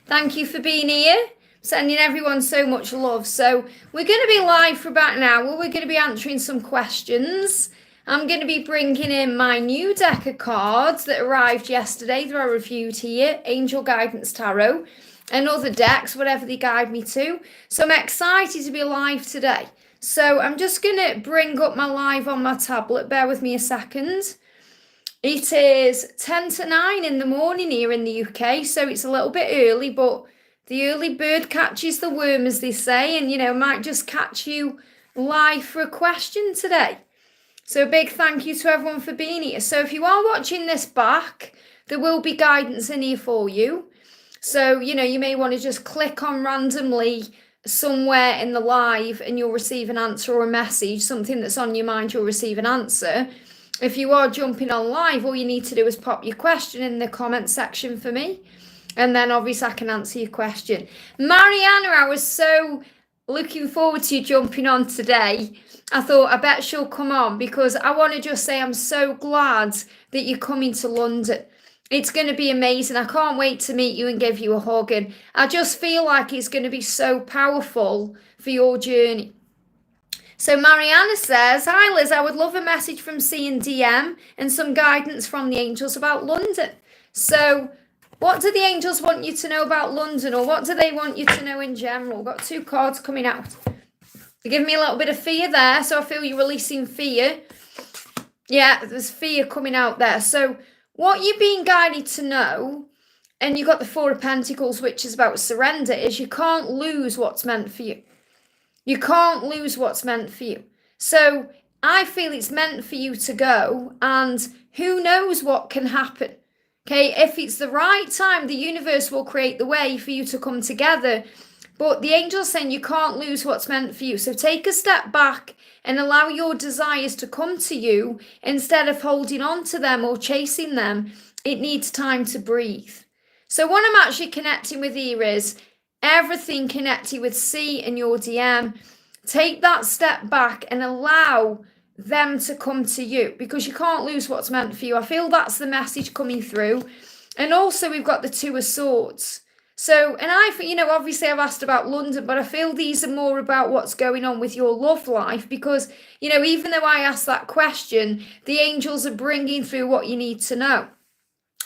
Thank you for being here. Sending everyone so much love. So we're going to be live for about an hour. We're going to be answering some questions. I'm going to be bringing in my new deck of cards that arrived yesterday that I reviewed here, Angel Guidance Tarot, and other decks, whatever they guide me to. So I'm excited to be live today. So I'm just going to bring up my live on my tablet. Bear with me a second. It is 10 to 9 in the morning here in the UK, so it's a little bit early, but the early bird catches the worm, as they say, and, might just catch you live for a question today. So a big thank you to everyone for being here. So if you are watching this back, there will be guidance in here for you. So, you may want to just click on randomly somewhere in the live and you'll receive an answer or a message, something that's on your mind, you'll receive an answer. If you are jumping on live, all you need to do is pop your question in the comment section for me. And then obviously I can answer your question. Mariana, I was so looking forward to you jumping on today. I thought I bet she'll come on because I want to just say I'm so glad that you're coming to London. It's going to be amazing. I can't wait to meet you and give you a hug. And I just feel like it's going to be so powerful for your journey. So Mariana says, hi Liz, I would love a message from C and DM and some guidance from the angels about London. So what do the angels want you to know about London, or what do they want you to know in general? We've got two cards coming out. They give me a little bit of fear there, so I feel you're releasing fear. Yeah, there's fear coming out there. So what you're being guided to know, and you've got the Four of Pentacles, which is about surrender, is you can't lose what's meant for you. You can't lose what's meant for you. So I feel it's meant for you to go, and who knows what can happen. Okay, if it's the right time, the universe will create the way for you to come together. But the angel's saying you can't lose what's meant for you. So take a step back and allow your desires to come to you instead of holding on to them or chasing them. It needs time to breathe. So what I'm actually connecting with here is everything connected with C and your DM. Take that step back and allow them to come to you, because you can't lose what's meant for you. I feel that's the message coming through. And also we've got the Two of Swords. So, and obviously I've asked about London, but I feel these are more about what's going on with your love life, because, even though I asked that question, the angels are bringing through what you need to know.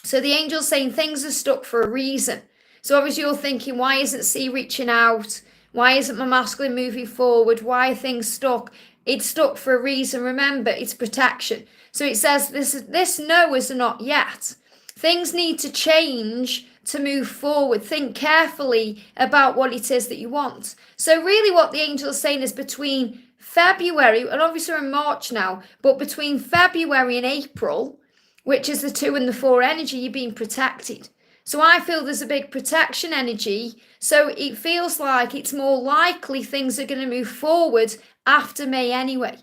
So the angel's saying things are stuck for a reason. So obviously you're thinking, why isn't C reaching out? Why isn't my masculine moving forward? Why are things stuck? It's stuck for a reason. Remember, it's protection. So it says this no is a not yet. Things need to change to move forward. Think carefully about what it is that you want. So really what the angel is saying is between February, and obviously we're in March now, but between February and April, which is the 2 and the 4 energy, you're being protected. So I feel there's a big protection energy. So it feels like it's more likely things are going to move forward after May anyway.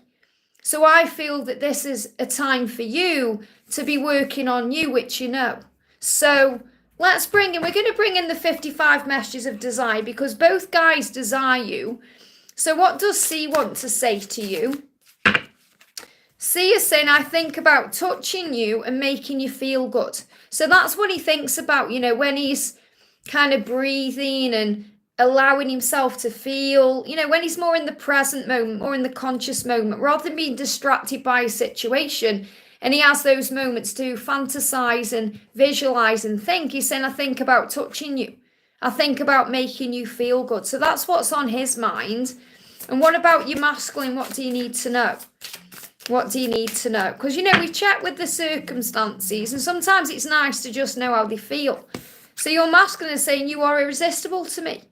So I feel that this is a time for you to be working on you, which you know. So we're going to bring in the 55 messages of desire, because both guys desire you. So what does C want to say to you? C is saying, I think about touching you and making you feel good. So that's what he thinks about, when he's kind of breathing and allowing himself to feel, when he's more in the present moment, more in the conscious moment, rather than being distracted by a situation. And he has those moments to fantasize and visualize and think. He's saying, I think about touching you. I think about making you feel good. So that's what's on his mind. And what about your masculine? What do you need to know? What do you need to know? Because, we check with the circumstances, and sometimes it's nice to just know how they feel. So your masculine is saying, you are irresistible to me.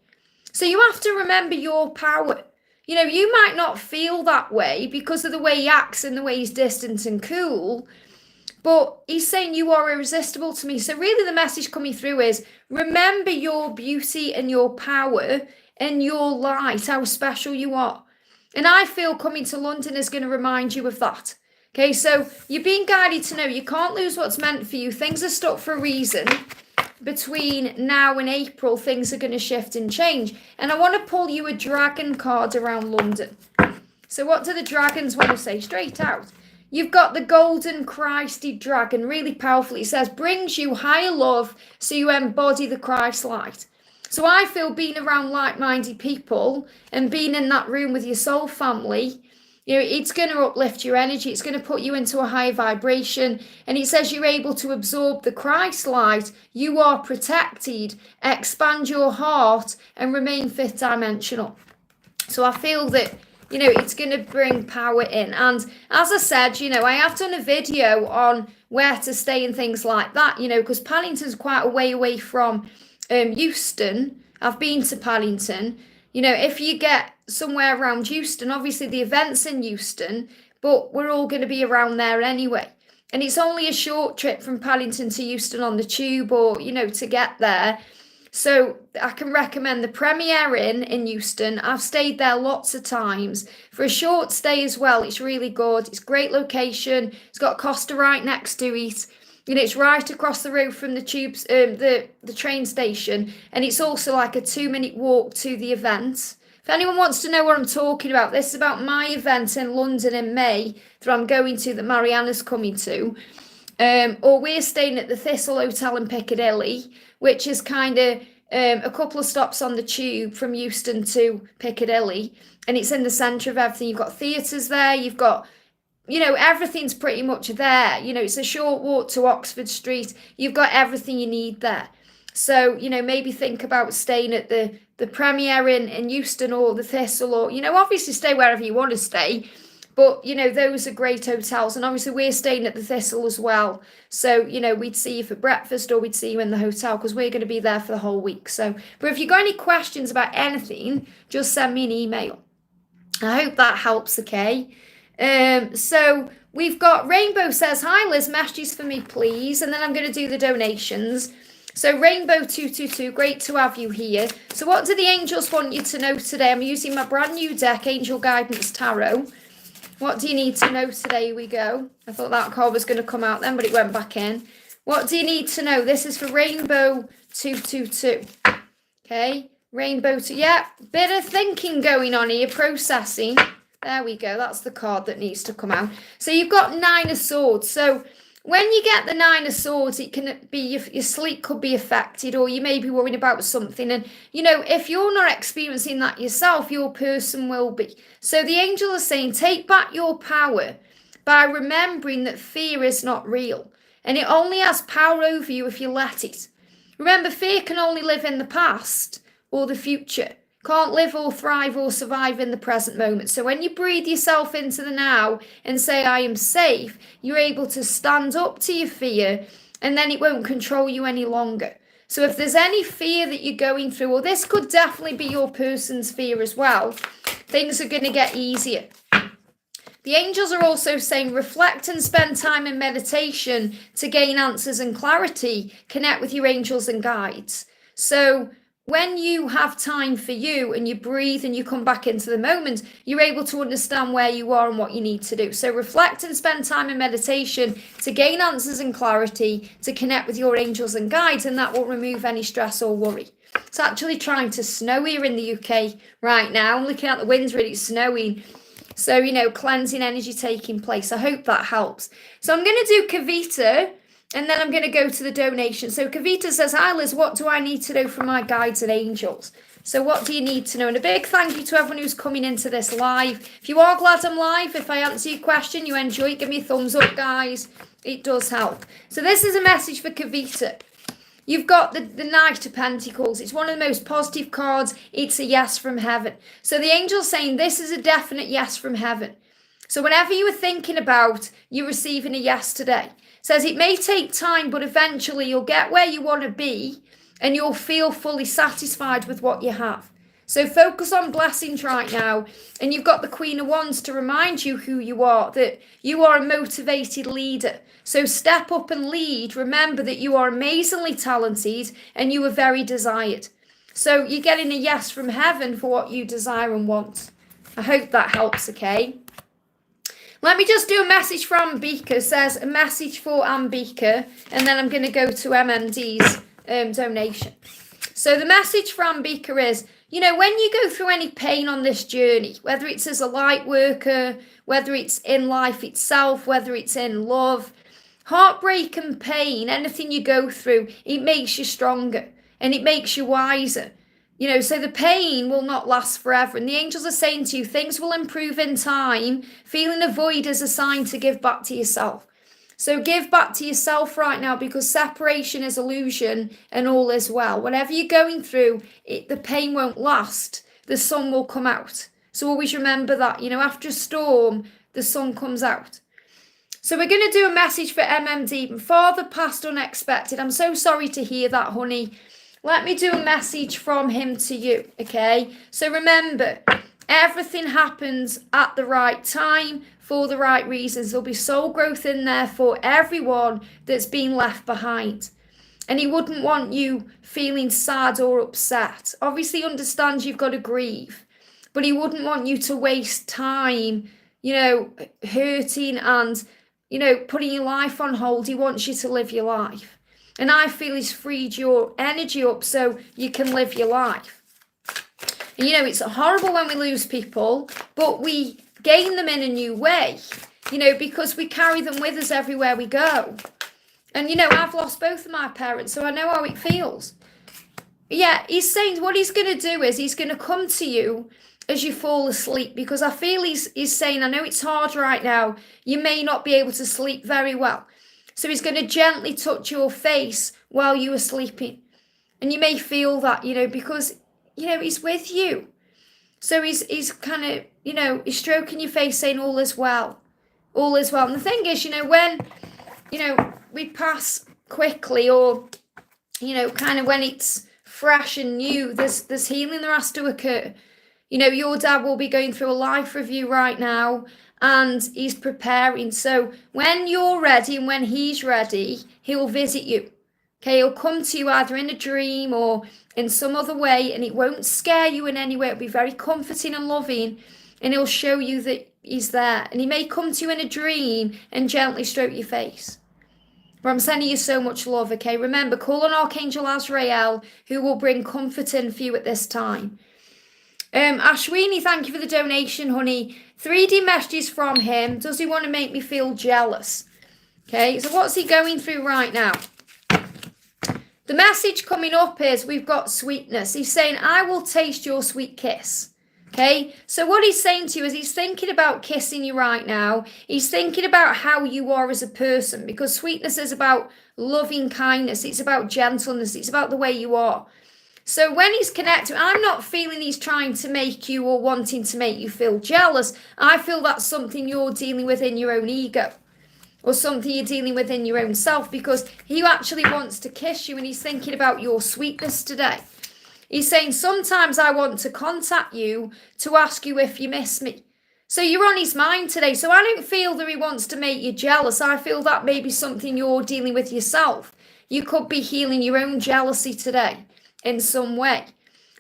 So you have to remember your power. You might not feel that way because of the way he acts and the way he's distant and cool, but he's saying you are irresistible to me. So really the message coming through is remember your beauty and your power and your light, how special you are. And I feel coming to London is going to remind you of that. Okay, so you're being guided to know you can't lose what's meant for you. Things are stuck for a reason. Between now and April, things are going to shift and change. And I want to pull you a dragon card around London. So what do the dragons want to say? Straight out. You've got the golden Christed dragon, really powerful. It says, brings you higher love, so you embody the Christ light. So I feel being around like-minded people and being in that room with your soul family, it's going to uplift your energy. It's going to put you into a higher vibration. And it says you're able to absorb the Christ light. You are protected. Expand your heart and remain fifth dimensional. So I feel that, it's going to bring power in. And as I said, I have done a video on where to stay and things like that, because Paddington's quite a way away from Euston. I've been to Paddington. If you get somewhere around Euston, obviously the event's in Euston, but we're all going to be around there anyway. And it's only a short trip from Paddington to Euston on the tube or, to get there. So I can recommend the Premier Inn in Euston. I've stayed there lots of times. For a short stay as well, it's really good. It's a great location. It's got Costa right next to it. It's right across the road from the tubes, the train station. And it's also like a 2-minute walk to the event. If anyone wants to know what I'm talking about, this is about my event in London in May that I'm going to, that Marianna's coming to. Or we're staying at the Thistle Hotel in Piccadilly, which is kind of a couple of stops on the tube from Euston to Piccadilly. And it's in the centre of everything. You've got theatres there. You've got, everything's pretty much there. It's a short walk to Oxford Street. You've got everything you need there. So, maybe think about staying at the Premier in Euston or the Thistle, or, obviously stay wherever you want to stay. But, those are great hotels. And obviously we're staying at the Thistle as well. So, we'd see you for breakfast or we'd see you in the hotel because we're going to be there for the whole week. So, but if you've got any questions about anything, just send me an email. I hope that helps, okay? So we've got Rainbow says, hi Liz, messages for me, please. And then I'm going to do the donations. So Rainbow 222, great to have you here. So what do the angels want you to know today? I'm using my brand new deck, Angel Guidance Tarot. What do you need to know today? Here we go. I thought that card was going to come out then, but it went back in. What do you need to know? This is for Rainbow 222. Okay, Rainbow 2. Yeah, bit of thinking going on here, processing. There we go. That's the card that needs to come out. So you've got 9 of Swords. So when you get the 9 of Swords, it can be your sleep could be affected, or you may be worrying about something. And, if you're not experiencing that yourself, your person will be. So the angel is saying, take back your power by remembering that fear is not real. And it only has power over you if you let it. Remember, fear can only live in the past or the future. Can't live or thrive or survive in the present moment. So when you breathe yourself into the now and say, I am safe, you're able to stand up to your fear, and then it won't control you any longer. So if there's any fear that you're going through, or this could definitely be your person's fear as well, things are going to get easier. The angels are also saying, reflect and spend time in meditation to gain answers and clarity. Connect with your angels and guides. So when you have time for you and you breathe and you come back into the moment, you're able to understand where you are and what you need to do. So reflect and spend time in meditation to gain answers and clarity, to connect with your angels and guides, and that will remove any stress or worry. It's actually trying to snow here in the UK right now. I'm looking out the window, it's snowing. So, cleansing energy taking place. I hope that helps. So I'm going to do Kavita, and then I'm going to go to the donation. So Kavita says, hi Liz, what do I need to know from my guides and angels? So what do you need to know? And a big thank you to everyone who's coming into this live. If you are glad I'm live, if I answer your question, you enjoy it, give me a thumbs up, guys. It does help. So this is a message for Kavita. You've got the Knight of Pentacles. It's one of the most positive cards. It's a yes from heaven. So the angel's saying this is a definite yes from heaven. So whenever you were thinking about you receiving a yes today, says it may take time, but eventually you'll get where you want to be and you'll feel fully satisfied with what you have. So focus on blessings right now. And you've got the Queen of Wands to remind you who you are, that you are a motivated leader. So step up and lead. Remember that you are amazingly talented and you are very desired. So you're getting a yes from heaven for what you desire and want. I hope that helps, okay? Let me just do a message for Ambika. It says a message for Ambika, and then I'm going to go to MMD's donation. So the message for Ambika is, when you go through any pain on this journey, whether it's as a light worker, whether it's in life itself, whether it's in love, heartbreak and pain, anything you go through, it makes you stronger. and it makes you wiser. So the pain will not last forever. And the angels are saying to you, things will improve in time. Feeling a void is a sign to give back to yourself. So give back to yourself right now, because separation is illusion and all is well. Whatever you're going through, the pain won't last. The sun will come out. So always remember that, after a storm, the sun comes out. So we're going to do a message for MMD. Father passed unexpected. I'm so sorry to hear that, honey. Let me do a message from him to you, okay? So remember, everything happens at the right time for the right reasons. There'll be soul growth in there for everyone that's been left behind. And he wouldn't want you feeling sad or upset. Obviously, he understands you've got to grieve, but he wouldn't want you to waste time, hurting and, putting your life on hold. He wants you to live your life. And I feel he's freed your energy up so you can live your life. And, it's horrible when we lose people, but we gain them in a new way, because we carry them with us everywhere we go. And, I've lost both of my parents, so I know how it feels. Yeah, he's saying what he's going to do is he's going to come to you as you fall asleep, because I feel he's saying, I know it's hard right now. You may not be able to sleep very well. So he's going to gently touch your face while you are sleeping. And you may feel that, because, he's with you. So he's kind of, he's stroking your face saying all is well. All is well. And the thing is, when, we pass quickly or, kind of when it's fresh and new, there's healing that has to occur. Your dad will be going through a life review right now, and he's preparing. So when you're ready and when he's ready, he'll visit you. Okay, he'll come to you either in a dream or in some other way, and it won't scare you in any way. It'll be very comforting and loving, and he'll show you that he's there. And he may come to you in a dream and gently stroke your face. But I'm sending you so much love, okay? Remember, call on Archangel Azrael, who will bring comfort in for you at this time. Ashwini, thank you for the donation, honey. 3D messages from him. Does he want to make me feel jealous? Okay, so what's he going through right now? The message coming up is we've got sweetness. He's saying, I will taste your sweet kiss. Okay, so what he's saying to you is he's thinking about kissing you right now. He's thinking about how you are as a person, because sweetness is about loving kindness. It's about gentleness. It's about the way you are. So when he's connected, I'm not feeling he's trying to make you or wanting to make you feel jealous. I feel that's something you're dealing with in your own ego, or something you're dealing with in your own self, because he actually wants to kiss you and he's thinking about your sweetness today. He's saying, sometimes I want to contact you to ask you if you miss me. So you're on his mind today. So I don't feel that he wants to make you jealous. I feel that may be something you're dealing with yourself. You could be healing your own jealousy today in some way.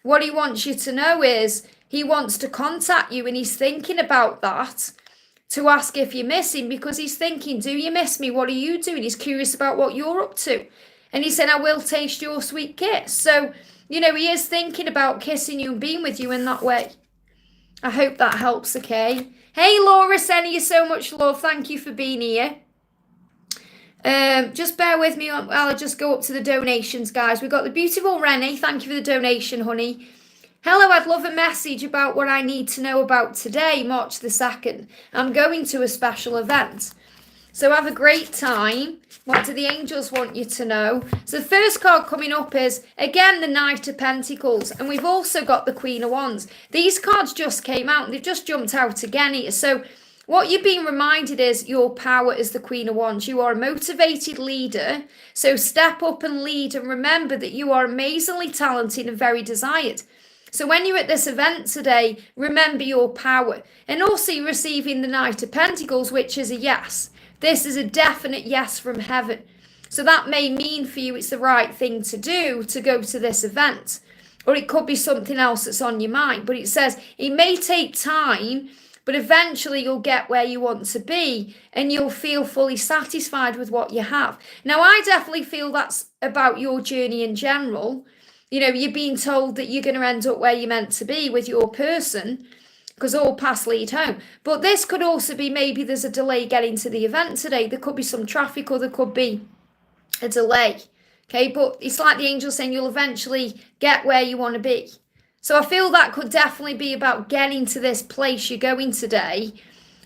What he wants you to know is he wants to contact you, and he's thinking about that to ask if you miss him, because he's thinking, do you miss me? What are you doing? He's curious about what you're up to. And he said, I will taste your sweet kiss. So, he is thinking about kissing you and being with you in that way. I hope that helps, okay? Hey, Laura, sending you so much love. Thank you for being here. Just bear with me while I just go up to the donations, guys. We've got the beautiful Rennie. Thank you for the donation, honey. Hello, I'd love a message about what I need to know about today, March the 2nd. I'm going to a special event. So have a great time. What do the angels want you to know? So the first card coming up is, again, the Knight of Pentacles. And we've also got the Queen of Wands. These cards just came out. They've just jumped out again here. So what you're being reminded is your power as the Queen of Wands. You are a motivated leader. So step up and lead, and remember that you are amazingly talented and very desired. So when you're at this event today, remember your power. And also you're receiving the Knight of Pentacles, which is a yes. This is a definite yes from heaven. So that may mean for you it's the right thing to do to go to this event. Or it could be something else that's on your mind. But it says it may take time, but eventually you'll get where you want to be and you'll feel fully satisfied with what you have. Now, I definitely feel that's about your journey in general. You're being told that you're going to end up where you're meant to be with your person, because all paths lead home. But this could also be maybe there's a delay getting to the event today. There could be some traffic, or there could be a delay. Okay, but it's like the angel saying you'll eventually get where you want to be. So I feel that could definitely be about getting to this place you're going today.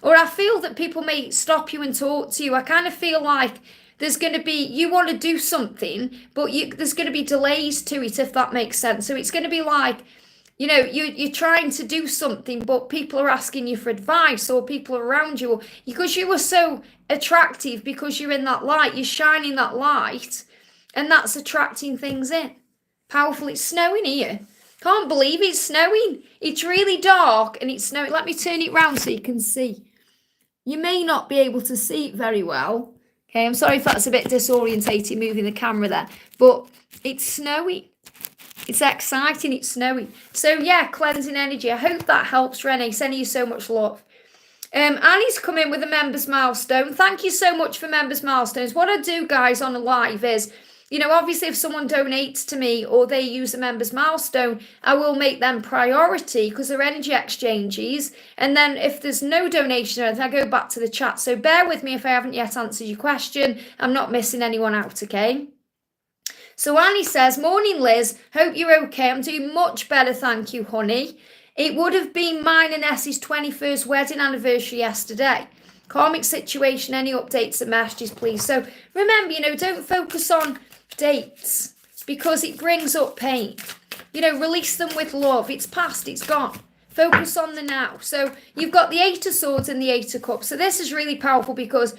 Or I feel that people may stop you and talk to you. I kind of feel like there's going to be, you want to do something, but there's going to be delays to it, if that makes sense. So it's going to be like, you're trying to do something, but people are asking you for advice, or people around you, because you are so attractive, because you're in that light, you're shining that light, and that's attracting things in. Powerful. It's snowing here. Can't believe it's snowing. It's really dark and it's snowing. Let me turn it round so you can see. You may not be able to see it very well. Okay, I'm sorry if that's a bit disorientating moving the camera there, but it's snowing. It's exciting, it's snowing. So yeah, cleansing energy. I hope that helps, Renee. Sending you so much love. Annie's come in with a members milestone. Thank you so much for members milestones. What I do, guys, on a live is, obviously if someone donates to me or they use a members milestone, I will make them priority because they're energy exchanges. And then if there's no donation or anything, I go back to the chat. So bear with me if I haven't yet answered your question. I'm not missing anyone out, okay? So Annie says, morning Liz, hope you're okay. I'm doing much better, thank you, honey. It would have been mine and Essie's 21st wedding anniversary yesterday. Karmic situation, any updates and messages, please. So remember, don't focus on dates because it brings up pain. Release them with love. It's past, it's gone. Focus on the now. So you've got the Eight of Swords and the Eight of Cups. So this is really powerful because,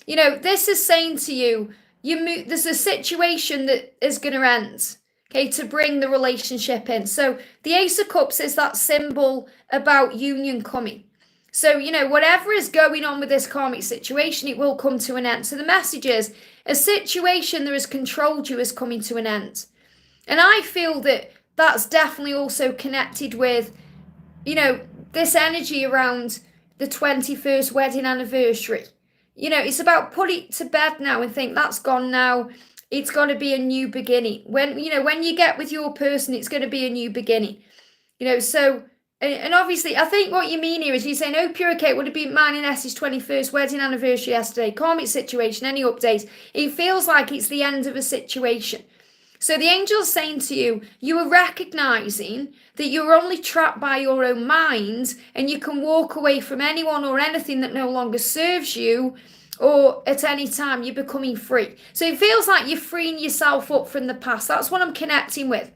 this is saying to you, there's a situation that is going to end, okay, to bring the relationship in. So the Ace of Cups is that symbol about union coming. So, whatever is going on with this karmic situation, it will come to an end. So the message is, a situation that has controlled you is coming to an end. And I feel that that's definitely also connected with, this energy around the 21st wedding anniversary. It's about put it to bed now and think that's gone now. It's got to be a new beginning. When you get with your person, it's going to be a new beginning. So, and obviously, I think what you mean here is you're saying, hope you're okay. It would have been mine and Essie's 21st wedding anniversary yesterday. Karmic situation, any updates? It feels like it's the end of a situation. So the angel's saying to you, you are recognizing that you're only trapped by your own mind and you can walk away from anyone or anything that no longer serves you, or at any time you're becoming free. So it feels like you're freeing yourself up from the past. That's what I'm connecting with,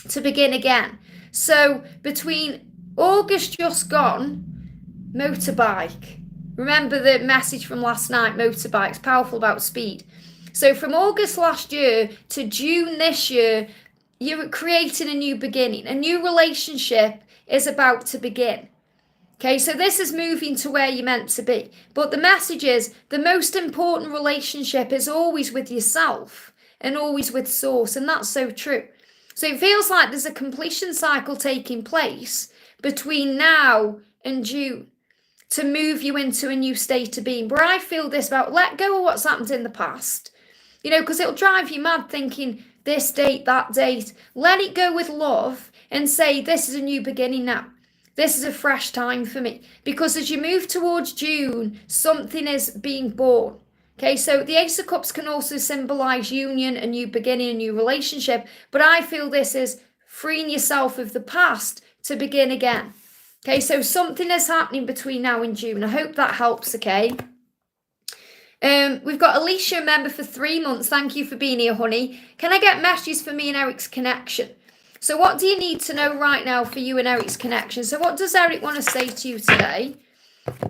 to begin again. So between August just gone, motorbike. Remember the message from last night, motorbikes, powerful about speed. So from August last year to June this year, you're creating a new beginning. A new relationship is about to begin. Okay, so this is moving to where you're meant to be. But the message is, the most important relationship is always with yourself and always with source. And that's so true. So it feels like there's a completion cycle taking place between now and June to move you into a new state of being. But I feel this about let go of what's happened in the past. Because it'll drive you mad thinking this date, that date. Let it go with love and say, this is a new beginning now. This is a fresh time for me. Because as you move towards June, something is being born. Okay, so the Ace of Cups can also symbolize union, a new beginning, a new relationship. But I feel this is freeing yourself of the past to begin again. Okay, so something is happening between now and June. I hope that helps, okay? We've got Alicia, a member for 3 months. Thank you for being here, honey. Can I get messages for me and Eric's connection? So what do you need to know right now for you and Eric's connection? So what does Eric want to say to you today?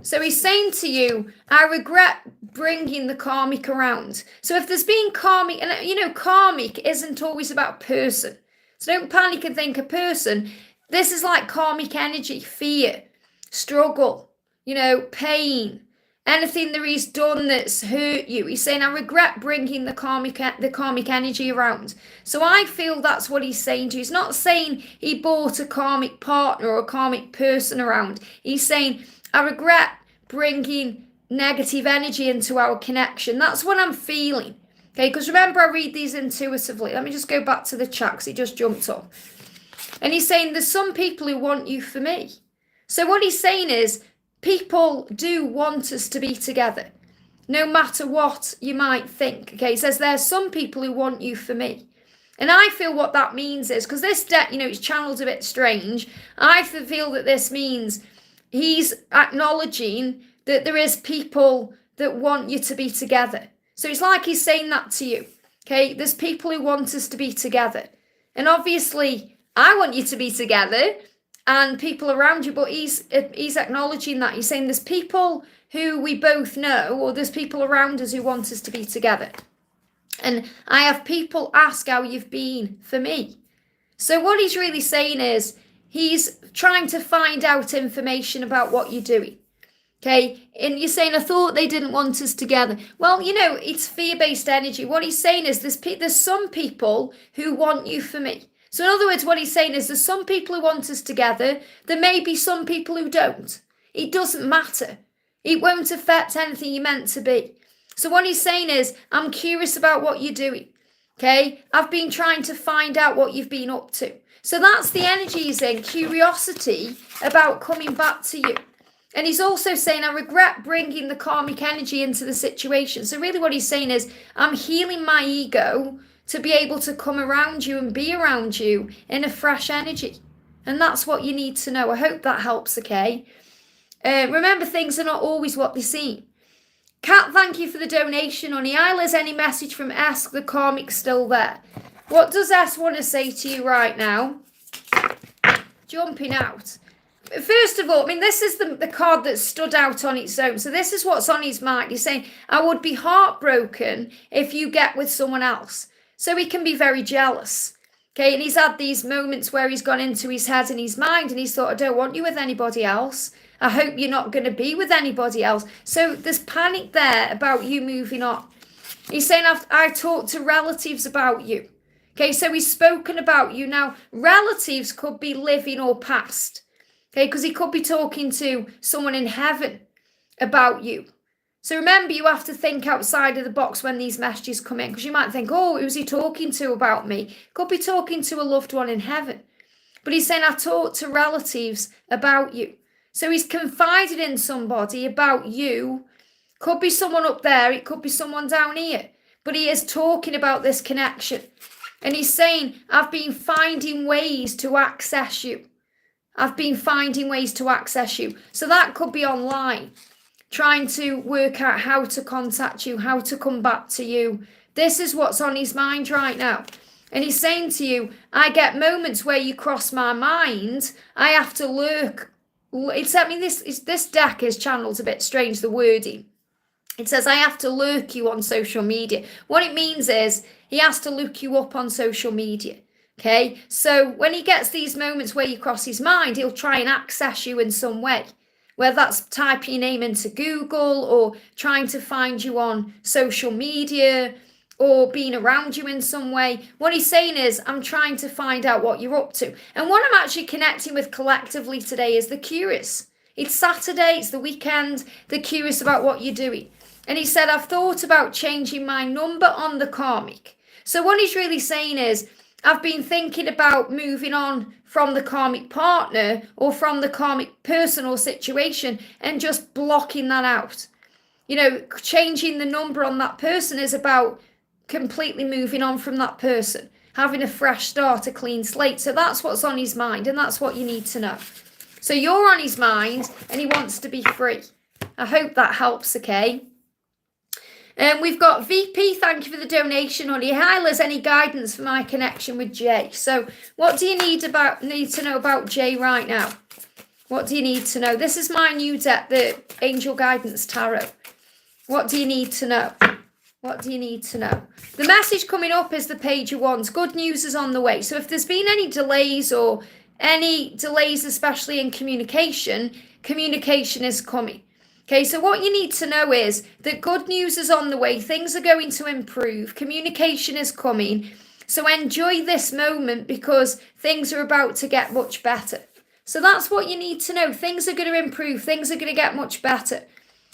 So he's saying to you, I regret bringing the karmic around. So if there's been karmic, and karmic isn't always about a person. So don't panic and think a person. This is like karmic energy, fear, struggle, pain. Anything that he's done that's hurt you. He's saying, I regret bringing the karmic energy around. So I feel that's what he's saying to you. He's not saying he brought a karmic partner or a karmic person around. He's saying, I regret bringing negative energy into our connection. That's what I'm feeling. Okay, because remember, I read these intuitively. Let me just go back to the chat because it just jumped up. And he's saying, there's some people who want you for me. So what he's saying is, people do want us to be together. no matter what you might think. Okay, he says there's some people who want you for me. And I feel what that means is, because this deck, it's channeled a bit strange. I feel that this means he's acknowledging that there is people that want you to be together. So it's like he's saying that to you. Okay, there's people who want us to be together. And obviously, I want you to be together and people around you, but he's acknowledging that. He's saying there's people who we both know, or there's people around us who want us to be together. And I have people ask how you've been for me. So what he's really saying is he's trying to find out information about what you're doing. Okay, and you're saying, I thought they didn't want us together. Well, it's fear-based energy. What he's saying is there's some people who want you for me. So in other words, what he's saying is there's some people who want us together. There may be some people who don't. It doesn't matter. It won't affect anything you're meant to be. So what he's saying is, I'm curious about what you're doing. Okay, I've been trying to find out what you've been up to. So that's the energy he's in, curiosity about coming back to you. And he's also saying, I regret bringing the karmic energy into the situation. So really what he's saying is, I'm healing my ego to be able to come around you and be around you in a fresh energy. And that's what you need to know. I hope that helps, okay? Remember, things are not always what they seem. Kat, thank you for the donation, honey. Isla's any message from S, the karmic's still there. What does S want to say to you right now? Jumping out. First of all, this is the card that stood out on its own. So this is what's on his mind. He's saying, I would be heartbroken if you get with someone else. So he can be very jealous. Okay, and he's had these moments where he's gone into his head and his mind and he's thought, I don't want you with anybody else. I hope you're not going to be with anybody else. So there's panic there about you moving on. He's saying, I talked to relatives about you. Okay, so he's spoken about you. Now, relatives could be living or past. Okay, because he could be talking to someone in heaven about you. So remember, you have to think outside of the box when these messages come in, because you might think, oh, who's he talking to about me? Could be talking to a loved one in heaven. But he's saying, I talked to relatives about you. So he's confided in somebody about you. Could be someone up there, it could be someone down here. But he is talking about this connection. And he's saying, I've been finding ways to access you. I've been finding ways to access you. So that could be online, trying to work out how to contact you, how to come back to you. This is what's on his mind right now. And he's saying to you, I get moments where you cross my mind. I have to lurk. This deck is channeled a bit strange, the wording. It says, I have to lurk you on social media. What it means is he has to look you up on social media. Okay, so when he gets these moments where you cross his mind, he'll try and access you in some way, whether that's typing your name into Google or trying to find you on social media or being around you in some way. What he's saying is, I'm trying to find out what you're up to. And what I'm actually connecting with collectively today is the curious. It's Saturday, it's the weekend, they're curious about what you're doing. And he said, I've thought about changing my number on the karmic. So what he's really saying is, I've been thinking about moving on from the karmic partner or from the karmic person or situation and just blocking that out. Changing the number on that person is about completely moving on from that person, having a fresh start, a clean slate. So that's what's on his mind, and that's what you need to know. So you're on his mind and he wants to be free. I hope that helps, okay? And we've got VP, thank you for the donation, honey. Hi, Liz, any guidance for my connection with Jay? So what do you need to know about Jay right now? What do you need to know? This is my new deck, the Angel Guidance Tarot. What do you need to know? What do you need to know? The message coming up is the Page of Wands. Good news is on the way. So if there's been any delays especially in communication is coming. Okay, so what you need to know is that good news is on the way. Things are going to improve. Communication is coming. So enjoy this moment because things are about to get much better. So that's what you need to know. Things are going to improve. Things are going to get much better.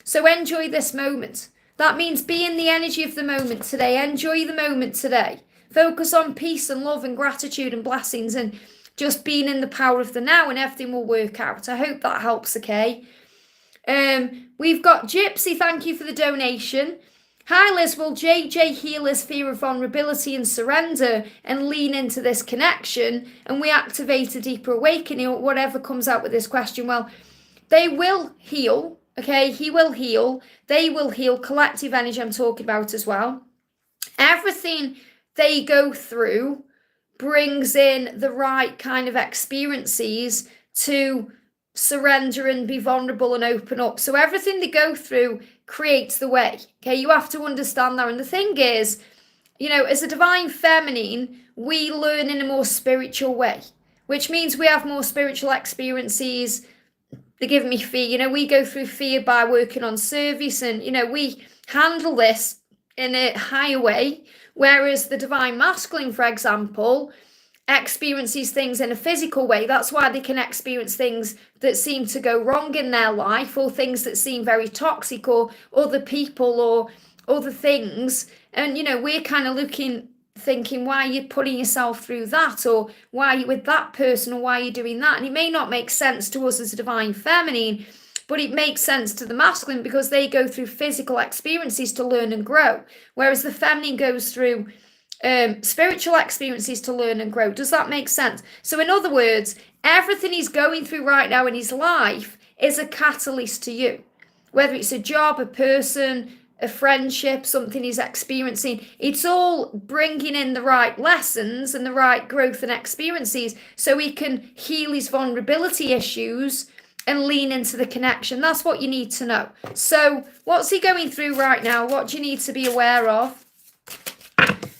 So enjoy this moment. That means be in the energy of the moment today. Enjoy the moment today. Focus on peace and love and gratitude and blessings and just being in the power of the now, and everything will work out. I hope that helps, okay? We've got Gypsy, thank you for the donation. Hi Liz, will JJ heal his fear of vulnerability and surrender and lean into this connection and we activate a deeper awakening or whatever comes out with this question? Well, they will heal, okay? He will heal. They will heal. Collective energy I'm talking about as well. Everything they go through brings in the right kind of experiences to surrender and be vulnerable and open up. So everything they go through creates the way. Okay, you have to understand that. And the thing is, as a divine feminine, we learn in a more spiritual way, which means we have more spiritual experiences. They give me fear. We go through fear by working on service and, we handle this in a higher way. Whereas the divine masculine, for example, experiences things in a physical way. That's why they can experience things that seem to go wrong in their life or things that seem very toxic or other people or other things. And, we're kind of thinking, why are you putting yourself through that? Or why are you with that person? Or why are you doing that? And it may not make sense to us as a divine feminine, but it makes sense to the masculine because they go through physical experiences to learn and grow. Whereas the feminine goes through spiritual experiences to learn and grow. Does that make sense? So in other words, everything he's going through right now in his life is a catalyst to you. Whether it's a job, a person, a friendship, something he's experiencing, it's all bringing in the right lessons and the right growth and experiences so he can heal his vulnerability issues and lean into the connection. That's what you need to know. So what's he going through right now? What do you need to be aware of?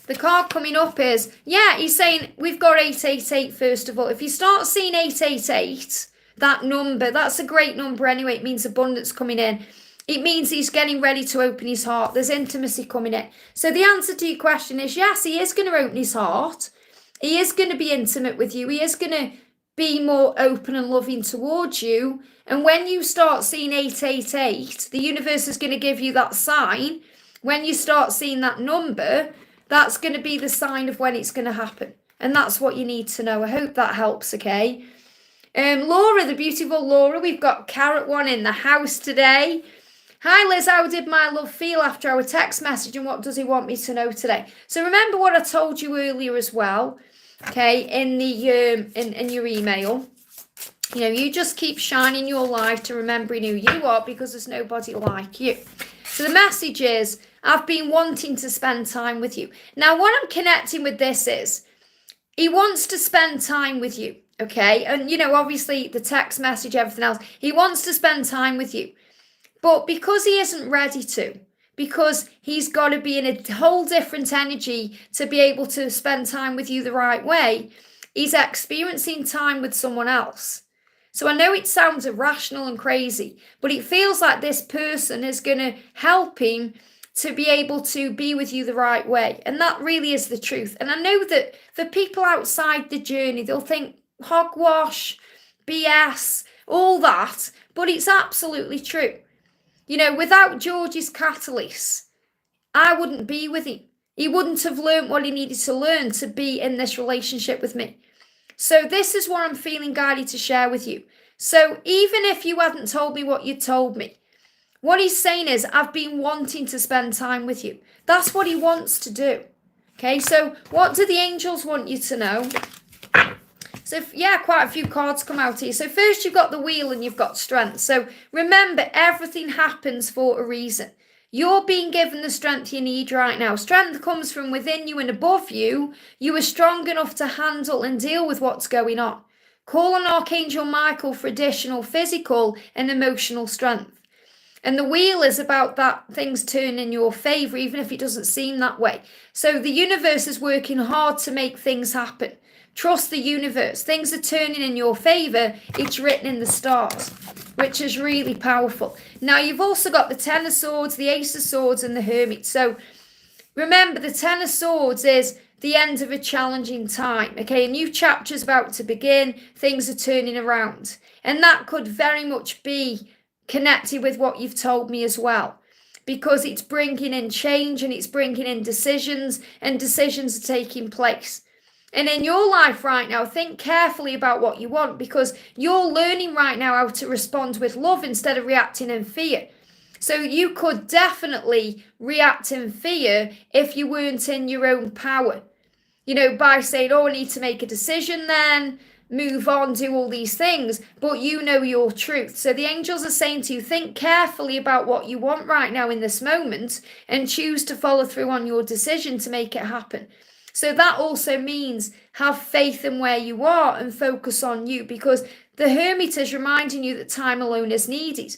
The card coming up is, he's saying we've got 888 first of all. If you start seeing 888, that number, that's a great number anyway. It means abundance coming in. It means he's getting ready to open his heart. There's intimacy coming in. So the answer to your question is yes, he is going to open his heart. He is going to be intimate with you. He is going to be more open and loving towards you. And when you start seeing 888, the universe is going to give you that sign. When you start seeing that number, that's going to be the sign of when it's going to happen. And that's what you need to know. I hope that helps, okay? Laura, the beautiful Laura, we've got Carrot One in the house today. Hi Liz, how did my love feel after our text message and what does he want me to know today? So remember what I told you earlier as well, okay, in the in your email. You just keep shining your light to remembering who you are because there's nobody like you. So the message is, I've been wanting to spend time with you. Now, what I'm connecting with this is, he wants to spend time with you, okay? And, obviously the text message, everything else, he wants to spend time with you. But because he isn't ready to, because he's got to be in a whole different energy to be able to spend time with you the right way, he's experiencing time with someone else. So I know it sounds irrational and crazy, but it feels like this person is going to help him to be able to be with you the right way. And that really is the truth. And I know that for people outside the journey, they'll think hogwash, BS, all that, but it's absolutely true. Without George's catalyst, I wouldn't be with him. He wouldn't have learned what he needed to learn to be in this relationship with me. So this is what I'm feeling guided to share with you. So even if you hadn't told me what you told me, what he's saying is, I've been wanting to spend time with you. That's what he wants to do. Okay, so what do the angels want you to know? So, quite a few cards come out here. So first you've got the wheel and you've got strength. So remember, everything happens for a reason. You're being given the strength you need right now. Strength comes from within you and above you. You are strong enough to handle and deal with what's going on. Call on Archangel Michael for additional physical and emotional strength. And the wheel is about that things turn in your favor, even if it doesn't seem that way. So the universe is working hard to make things happen. Trust the universe. Things are turning in your favor. It's written in the stars, which is really powerful. Now, you've also got the Ten of Swords, the Ace of Swords, and the Hermit. So remember, the Ten of Swords is the end of a challenging time. Okay, a new chapter is about to begin. Things are turning around. And that could very much be connected with what you've told me as well, because it's bringing in change and it's bringing in decisions, and decisions are taking place. And in your life right now, think carefully about what you want, because you're learning right now how to respond with love instead of reacting in fear. So you could definitely react in fear if you weren't in your own power. By saying, oh, I need to make a decision then, move on, do all these things, but you know your truth. So the angels are saying to you, think carefully about what you want right now in this moment and choose to follow through on your decision to make it happen. So that also means have faith in where you are and focus on you, because the Hermit is reminding you that time alone is needed.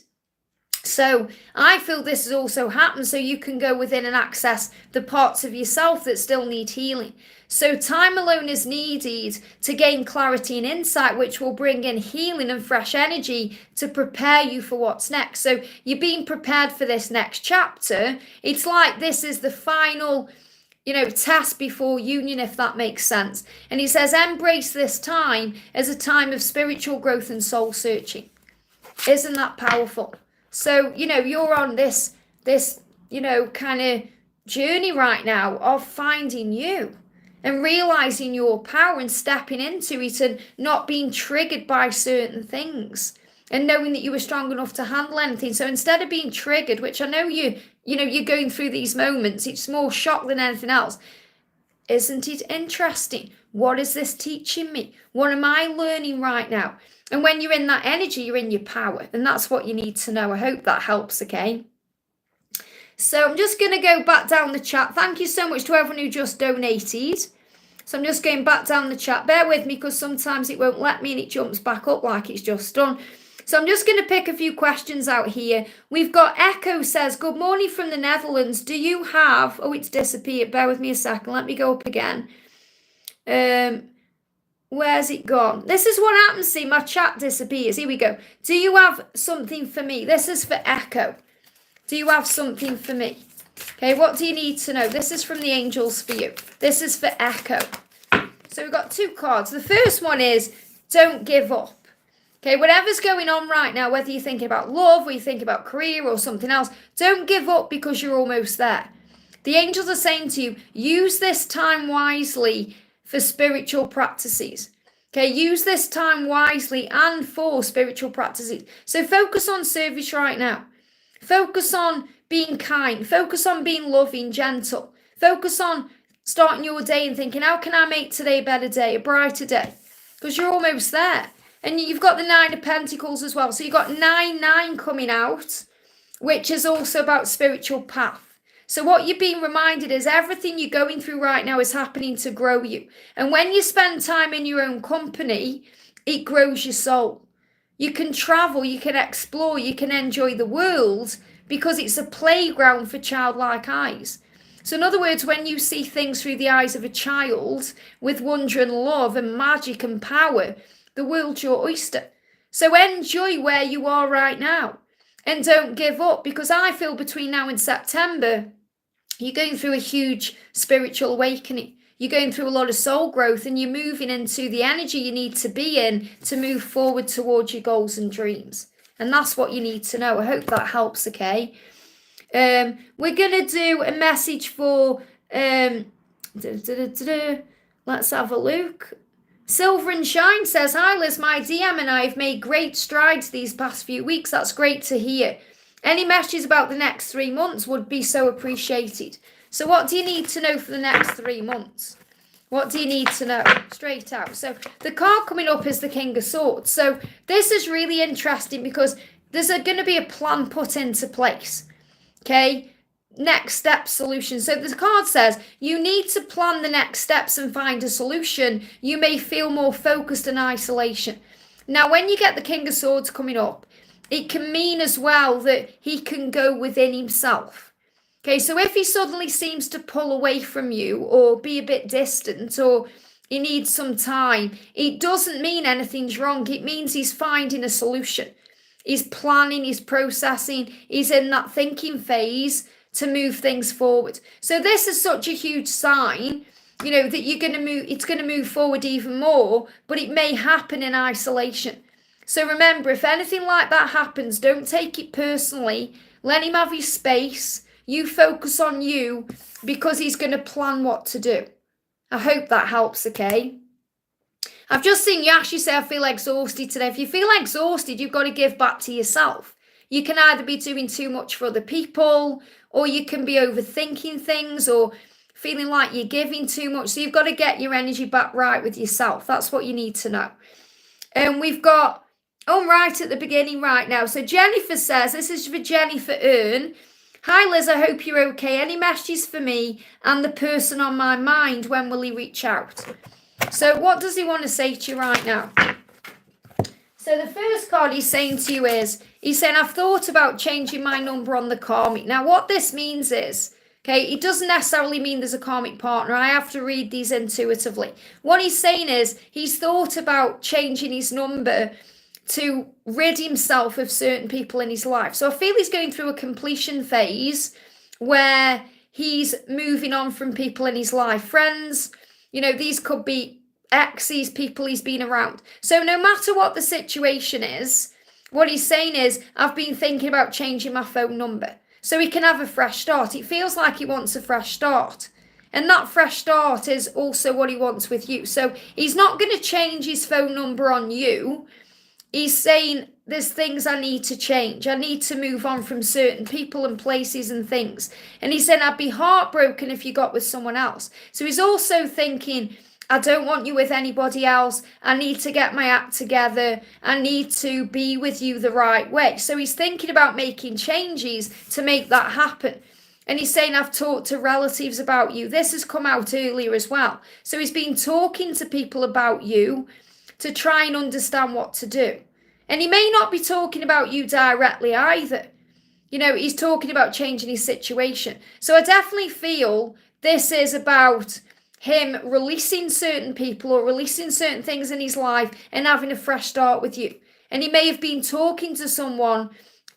So I feel this has also happened so you can go within and access the parts of yourself that still need healing. So time alone is needed to gain clarity and insight, which will bring in healing and fresh energy to prepare you for what's next. So you're being prepared for this next chapter. It's like this is the final test before union, if that makes sense. And he says, embrace this time as a time of spiritual growth and soul searching. Isn't that powerful? So, you're on this kind of journey right now of finding you and realizing your power and stepping into it and not being triggered by certain things and knowing that you were strong enough to handle anything. So instead of being triggered, which I know you're going through these moments, it's more shock than anything else. Isn't it interesting? What is this teaching me? What am I learning right now? And when you're in that energy, you're in your power. And that's what you need to know. I hope that helps, okay? So I'm just going to go back down the chat. Thank you so much to everyone who just donated. So I'm just going back down the chat. Bear with me because sometimes it won't let me and it jumps back up like it's just done. So I'm just going to pick a few questions out here. We've got Echo says, good morning from the Netherlands. Do you have... Oh, it's disappeared. Bear with me a second. Let me go up again. Where's it gone? This is what happens. See, my chat disappears. Here we go. Do you have something for me? This is for Echo. Do you have something for me? Okay, what do you need to know? This is from the angels for you. This is for Echo. So we've got two cards. The first one is don't give up. Okay, whatever's going on right now, whether you're thinking about love or you're thinking about career or something else, don't give up because you're almost there. The angels are saying to you, use this time wisely for spiritual practices. Okay, use this time wisely and for spiritual practices. So focus on service right now. Focus on being kind. Focus on being loving, gentle. Focus on starting your day and thinking, how can I make today a better day, a brighter day? Because you're almost there. And you've got the 9 of Pentacles as well. So you've got 9-9 coming out, which is also about spiritual path. So what you're being reminded is everything you're going through right now is happening to grow you. And when you spend time in your own company, it grows your soul. You can travel, you can explore, you can enjoy the world because it's a playground for childlike eyes. So in other words, when you see things through the eyes of a child with wonder and love and magic and power, the world's your oyster. So enjoy where you are right now and don't give up, because I feel between now and September, you're going through a huge spiritual awakening. You're going through a lot of soul growth and you're moving into the energy you need to be in to move forward towards your goals and dreams. And that's what you need to know. I hope that helps, okay? We're going to do a message for... Let's have a look. Silver and Shine says, hi Liz, my DM and I have made great strides these past few weeks. That's great to hear. Any messages about the next 3 months would be so appreciated. So what do you need to know for the next 3 months? What do you need to know? Straight out. So the card coming up is the King of Swords. So this is really interesting because there's going to be a plan put into place. Okay? Next step solution. So the card says you need to plan the next steps and find a solution. You may feel more focused in isolation. Now, when you get the King of Swords coming up, it can mean as well that he can go within himself. Okay, so if he suddenly seems to pull away from you or be a bit distant or he needs some time, it doesn't mean anything's wrong. It means he's finding a solution. He's planning, he's processing, he's in that thinking phase to move things forward. So this is such a huge sign, that you're going to move, it's going to move forward even more, but it may happen in isolation. So remember, if anything like that happens, don't take it personally. Let him have his space. You focus on you because he's going to plan what to do. I hope that helps, okay? I've just seen you actually say, I feel exhausted today. If you feel exhausted, you've got to give back to yourself. You can either be doing too much for other people, or you can be overthinking things, or feeling like you're giving too much. So you've got to get your energy back right with yourself. That's what you need to know. And we've got, right at the beginning right now. So Jennifer says, this is for Jennifer Earn. Hi Liz, I hope you're okay. Any messages for me and the person on my mind? When will he reach out? So what does he want to say to you right now? So the first card he's saying to you is, he's saying, I've thought about changing my number on the Karmic. Now what this means is, okay, it doesn't necessarily mean there's a Karmic partner. I have to read these intuitively. What he's saying is, he's thought about changing his number to rid himself of certain people in his life. So I feel he's going through a completion phase where he's moving on from people in his life. Friends, these could be exes, people he's been around. So no matter what the situation is, what he's saying is, I've been thinking about changing my phone number so he can have a fresh start. It feels like he wants a fresh start. And that fresh start is also what he wants with you. So he's not going to change his phone number on you. He's saying, there's things I need to change. I need to move on from certain people and places and things. And he said, I'd be heartbroken if you got with someone else. So he's also thinking, I don't want you with anybody else. I need to get my act together. I need to be with you the right way. So he's thinking about making changes to make that happen. And he's saying, I've talked to relatives about you. This has come out earlier as well. So he's been talking to people about you to try and understand what to do. And he may not be talking about you directly either. He's talking about changing his situation. So I definitely feel this is about him releasing certain people or releasing certain things in his life and having a fresh start with you. And he may have been talking to someone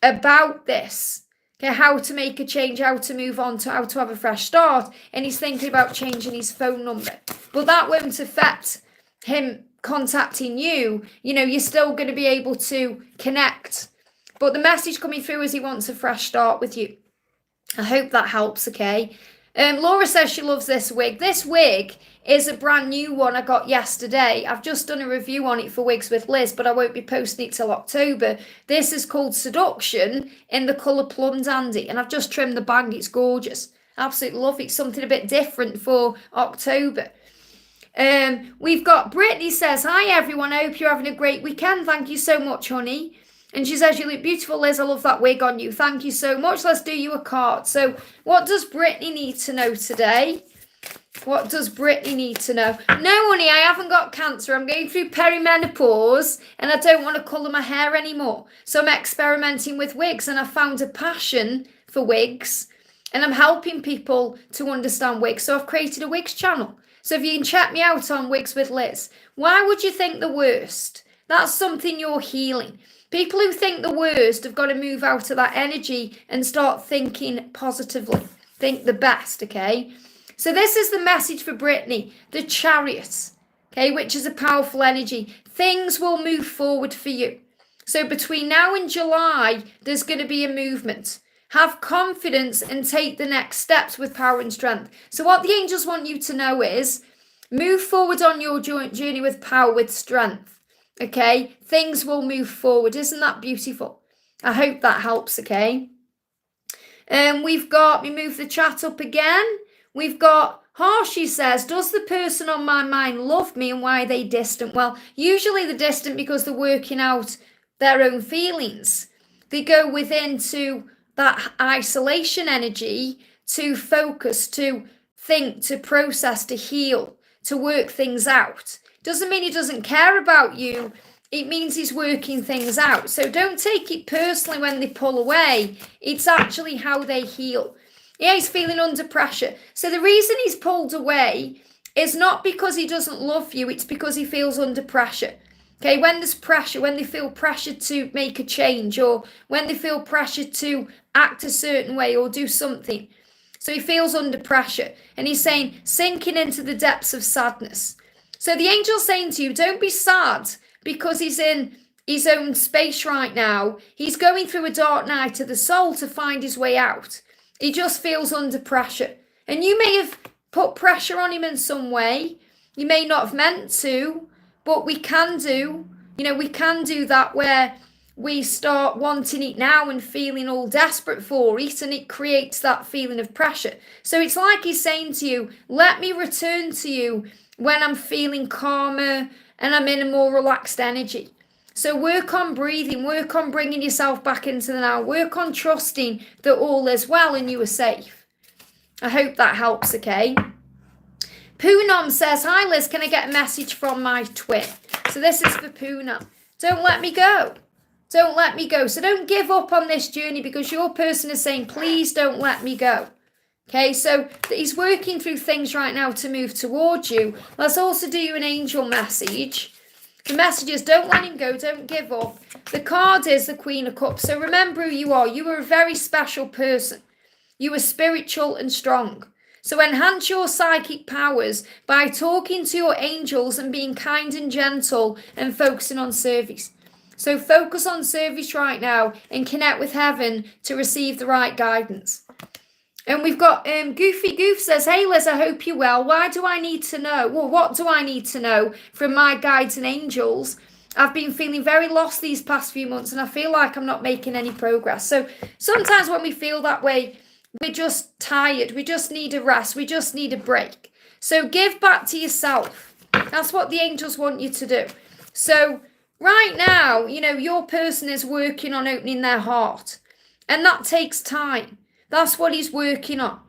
about this, okay, how to make a change, how to move on, to how to have a fresh start. And he's thinking about changing his phone number. But that won't affect him contacting you. You're still going to be able to connect. But the message coming through is he wants a fresh start with you. I hope that helps, okay? Laura says she loves this wig. This wig is a brand new one I got yesterday. I've just done a review on it for Wigs with Liz, but I won't be posting it till October. This is called Seduction in the colour Plum Dandy, and I've just trimmed the bang. It's gorgeous. Absolutely love it. Something a bit different for October. We've got Brittany says, hi everyone, I hope you're having a great weekend. Thank you so much, honey. And she says, you look beautiful, Liz. I love that wig on you. Thank you so much. Let's do you a card. So what does Brittany need to know today? What does Brittany need to know? No, honey, I haven't got cancer. I'm going through perimenopause and I don't want to colour my hair anymore. So I'm experimenting with wigs and I found a passion for wigs and I'm helping people to understand wigs. So I've created a wigs channel. So if you can check me out on Wigs with Liz. Why would you think the worst? That's something you're healing. People who think the worst have got to move out of that energy and start thinking positively. Think the best, okay? So this is the message for Brittany, the Chariot, okay, which is a powerful energy. Things will move forward for you. So between now and July, there's going to be a movement. Have confidence and take the next steps with power and strength. So what the angels want you to know is move forward on your journey with power, with strength. Okay, things will move forward. Isn't that beautiful? I hope that helps, okay? We've got, we move the chat up again. We've got Harshi says, does the person on my mind love me and why are they distant? Well, usually they're distant because they're working out their own feelings. They go within to that isolation energy to focus, to think, to process, to heal, to work things out. Doesn't mean he doesn't care about you. It means he's working things out. So don't take it personally when they pull away. It's actually how they heal. Yeah, he's feeling under pressure. So the reason he's pulled away is not because he doesn't love you. It's because he feels under pressure. Okay, when there's pressure, when they feel pressured to make a change or when they feel pressured to act a certain way or do something. So he feels under pressure. And he's saying, sinking into the depths of sadness. So the angel's saying to you, don't be sad because he's in his own space right now. He's going through a dark night of the soul to find his way out. He just feels under pressure. And you may have put pressure on him in some way. You may not have meant to, but we can do. We can do that where we start wanting it now and feeling all desperate for it, and it creates that feeling of pressure. So it's like he's saying to you, let me return to you when I'm feeling calmer and I'm in a more relaxed energy. So work on breathing, work on bringing yourself back into the now, work on trusting that all is well and you are safe. I hope that helps, okay? Poonam says, hi Liz, can I get a message from my twin? So this is for Poonam. Don't let me go. Don't let me go. So don't give up on this journey, because your person is saying, please don't let me go. Okay, so he's working through things right now to move towards you. Let's also do you an angel message. The message is, don't let him go, don't give up. The card is the Queen of Cups. So remember who you are. You are a very special person. You are spiritual and strong. So enhance your psychic powers by talking to your angels and being kind and gentle and focusing on service. So focus on service right now and connect with heaven to receive the right guidance. And we've got Goofy Goof says, hey Liz, I hope you're well. Why do I need to know? Well, what do I need to know from my guides and angels? I've been feeling very lost these past few months and I feel like I'm not making any progress. So sometimes when we feel that way, we're just tired. We just need a rest. We just need a break. So give back to yourself. That's what the angels want you to do. So right now, your person is working on opening their heart, and that takes time. That's what he's working on.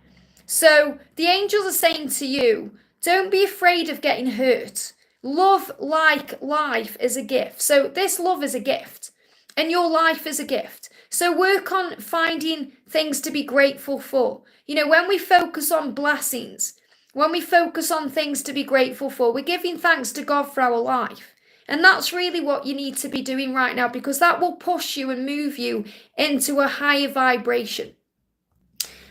So the angels are saying to you, don't be afraid of getting hurt. Love, like life, is a gift. So this love is a gift, and your life is a gift. So work on finding things to be grateful for. When we focus on blessings, when we focus on things to be grateful for, we're giving thanks to God for our life. And that's really what you need to be doing right now, because that will push you and move you into a higher vibration.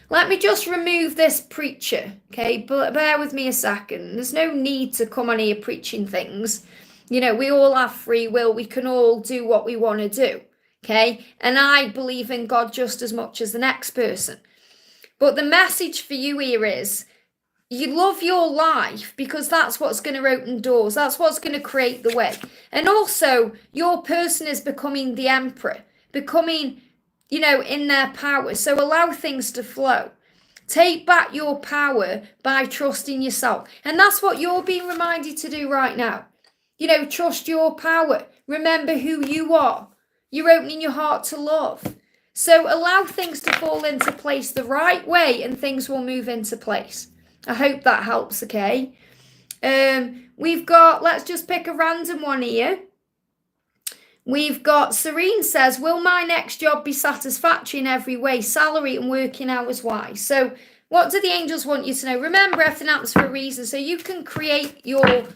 Let me just remove this preacher, okay? But bear with me a second. There's no need to come on here preaching things. We all have free will. We can all do what we want to do, okay? And I believe in God just as much as the next person. But the message for you here is, you love your life because that's what's going to open doors. That's what's going to create the way. And also, your person is becoming the emperor, becoming, in their power. So allow things to flow. Take back your power by trusting yourself. And that's what you're being reminded to do right now. Trust your power. Remember who you are. You're opening your heart to love. So allow things to fall into place the right way and things will move into place. I hope that helps, okay? We've got, let's just pick a random one here. We've got Serene says, will my next job be satisfactory in every way, salary and working hours wise? So what do the angels want you to know? Remember, everything happens for a reason, so you can create your